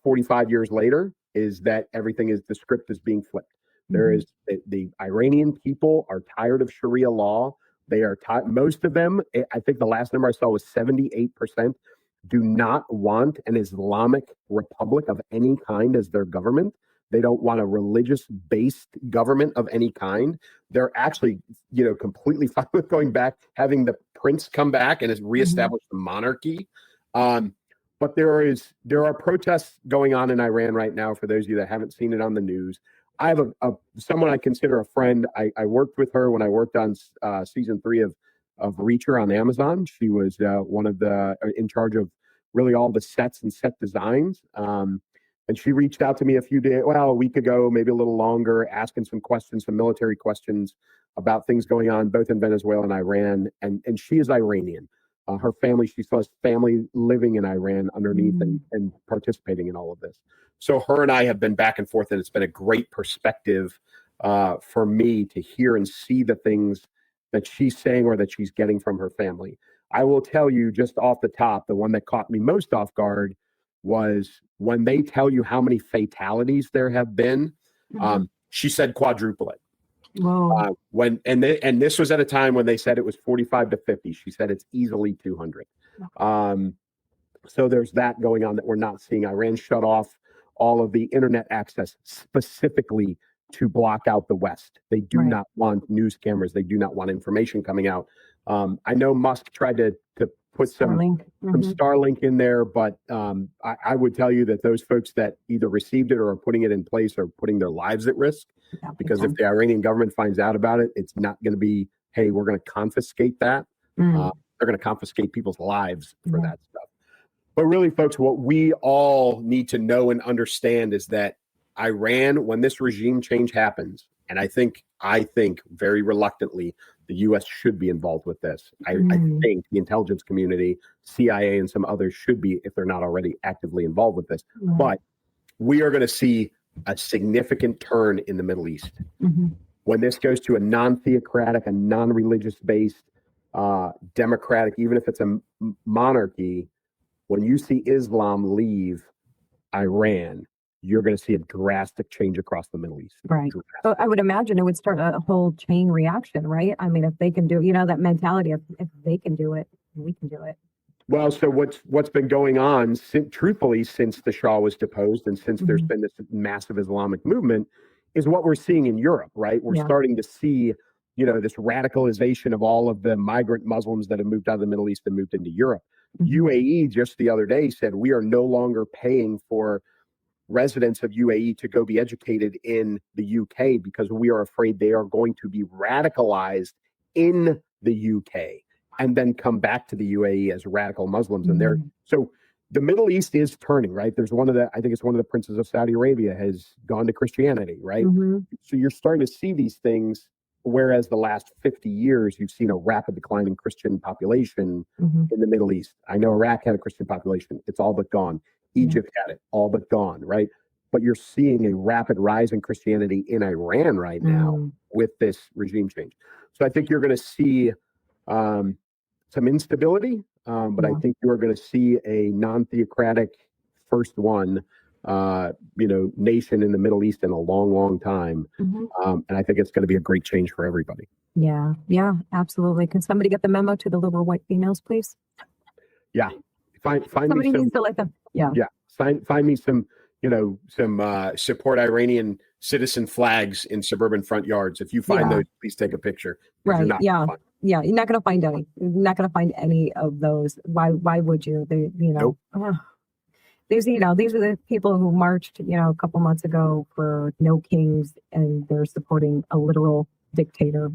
45 years later, is that the script is being flipped. There is the Iranian people are tired of Sharia law. They are most of them, I think the last number I saw was 78%, do not want an Islamic republic of any kind as their government. They don't want a religious-based government of any kind. They're actually, completely fine with going back, having the prince come back and reestablish the monarchy. But there are protests going on in Iran right now. For those of you that haven't seen it on the news, I have someone I consider a friend. I worked with her when I worked on season 3 of Reacher on Amazon. She was in charge of really all the sets and set designs. And she reached out to me a week ago, maybe a little longer, asking some military questions about things going on both in Venezuela and Iran. And she is Iranian. Her family, she still has family living in Iran underneath and participating in all of this. So her and I have been back and forth, and it's been a great perspective for me to hear and see the things that she's saying or that she's getting from her family. I will tell you just off the top, the one that caught me most off guard was when they tell you how many fatalities there have been. She said quadruple it. Wow. And this was at a time when they said it was 45 to 50. She said it's easily 200. So there's that going on that we're not seeing. Iran shut off all of the internet access specifically to block out the West. They do not want news cameras. They do not want information coming out. I know Musk tried to put some Starlink in there, but I would tell you that those folks that either received it or are putting it in place are putting their lives at risk, because if the Iranian government finds out about it, it's not going to be, hey, we're going to confiscate that. They're going to confiscate people's lives for that stuff. But really, folks, what we all need to know and understand is that Iran, when this regime change happens, and I think very reluctantly, the U.S. should be involved with this. I think the intelligence community, CIA, and some others should be, if they're not already actively involved with this. But we are going to see a significant turn in the Middle East. When this goes to a non-theocratic, a non-religious based, democratic, even if it's a monarchy, when you see Islam leave Iran, you're going to see a drastic change across the Middle East. Right. So I would imagine it would start a whole chain reaction, right? I mean, if they can do, that mentality of if they can do it, we can do it. Well, so what's been going on, truthfully, since the Shah was deposed and since there's been this massive Islamic movement, is what we're seeing in Europe, right? We're starting to see, this radicalization of all of the migrant Muslims that have moved out of the Middle East and moved into Europe. UAE just the other day said we are no longer paying for residents of UAE to go be educated in the UK because we are afraid they are going to be radicalized in the UK and then come back to the UAE as radical Muslims. And so the Middle East is turning, right? There's I think it's one of the princes of Saudi Arabia has gone to Christianity, right? So you're starting to see these things, whereas the last 50 years, you've seen a rapid decline in Christian population in the Middle East. I know Iraq had a Christian population. It's all but gone. Egypt had it, all but gone, right? But you're seeing a rapid rise in Christianity in Iran right now with this regime change. So I think you're going to see some instability, but I think you're going to see a non-theocratic first one, nation in the Middle East in a long, long time. And I think it's going to be a great change for everybody. Yeah, absolutely. Can somebody get the memo to the liberal white females, please? Yeah. Find Somebody me some, needs to let them. Yeah. Find me some, support Iranian citizen flags in suburban front yards. If you find those, please take a picture. Right. Yeah. You're not going to find any. You're not going to find any of those. Why would you? Nope. These are the people who marched, a couple months ago for no kings, and they're supporting a literal dictator,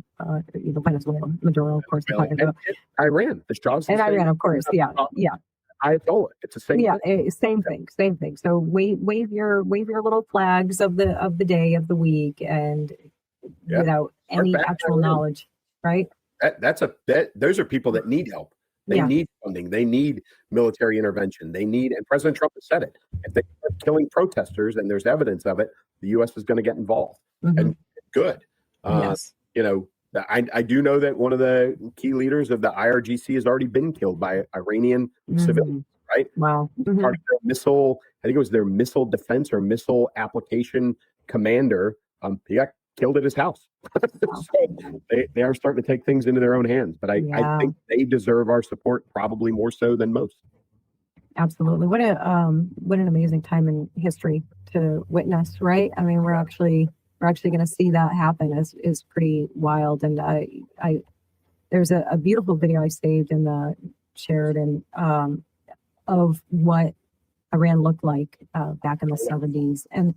Venezuela, Maduro, of course. Iran, the Shah's and Iran, of course. Yeah. Ayatollah. It's the same. Yeah, same thing. So wave your little flags of the day of the week, and without any actual knowledge, right? Those are people that need help. They need funding. They need military intervention. And President Trump has said it. If they are killing protesters and there's evidence of it, the U.S. is going to get involved. And good. Yes. I do know that one of the key leaders of the IRGC has already been killed by Iranian civilians, right? Wow. Part of their missile, I think it was their missile defense or missile application commander. He got killed at his house. So they are starting to take things into their own hands. But I think they deserve our support probably more so than most. Absolutely. What an amazing time in history to witness, right? I mean, we're actually going to see that happen is pretty wild. And there's a beautiful video I saved and shared of what Iran looked like back in the 70s. And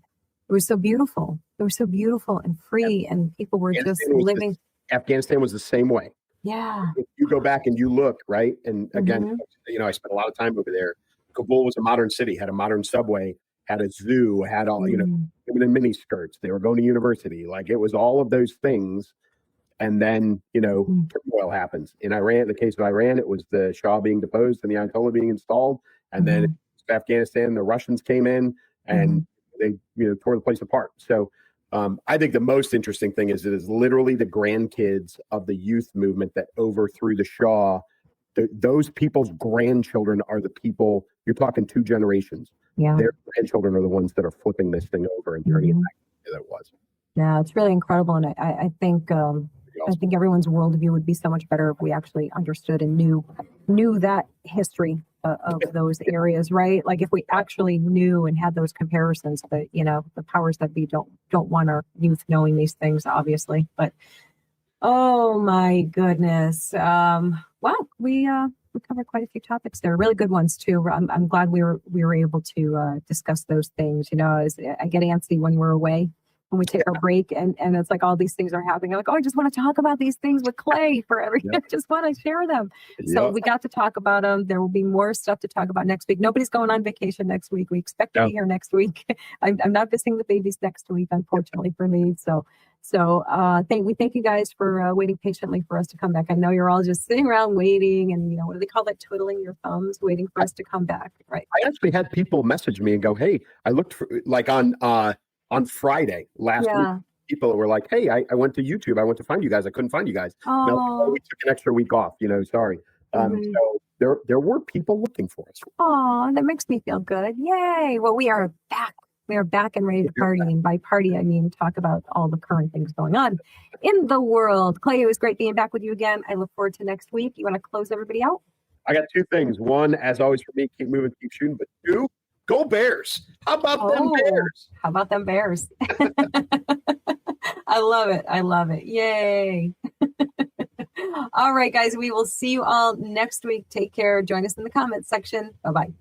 it was so beautiful. It was so beautiful and free, and people were just living. Afghanistan was the same way. Yeah. If you go back and you look, right? And again, I spent a lot of time over there. Kabul was a modern city, had a modern subway, had a zoo, had all, women in mini skirts. They were going to university. Like, it was all of those things. And then, turmoil happens. In Iran, the case of Iran, it was the Shah being deposed and the Ayatollah being installed. And then Afghanistan, the Russians came in and they, tore the place apart. So I think the most interesting thing is it is literally the grandkids of the youth movement that overthrew the Shah. Those people's grandchildren are the people, you're talking 2 generations. Yeah. Their grandchildren are the ones that are flipping this thing over and turning it back to that it was. Yeah, it's really incredible. And I think everyone's worldview would be so much better if we actually understood and knew that history of those areas, right? Like, if we actually knew and had those comparisons, but the powers that be don't want our youth knowing these things, obviously. But oh my goodness. Wow, we covered quite a few topics there, really good ones too. I'm glad we were able to discuss those things. I get antsy when we're away, when we take our break, and it's like all these things are happening. I'm like, I just want to talk about these things with Clay forever. I just want to share them. So we got to talk about them. There will be more stuff to talk about next week. Nobody's going on vacation next week. We expect to be here next week. I'm not missing the babies next week, unfortunately for me. So we thank you guys for waiting patiently for us to come back. I know you're all just sitting around waiting, and what do they call that? Twiddling your thumbs, waiting for us to come back. Right. I actually had people message me and go, "Hey, I looked for, like on Friday last week." People were like, "Hey, I went to YouTube. I went to find you guys. I couldn't find you guys. No, we took an extra week off. Sorry." So there were people looking for us. Oh, that makes me feel good. Yay! Well, we are back. We are back and ready to party. And by party, I mean talk about all the current things going on in the world. Clay, it was great being back with you again. I look forward to next week. You want to close everybody out? I got 2 things. One, as always for me, keep moving, keep shooting. But 2, go Bears. How about them Bears? How about them Bears? I love it. Yay. All right, guys, we will see you all next week. Take care. Join us in the comments section. Bye-bye.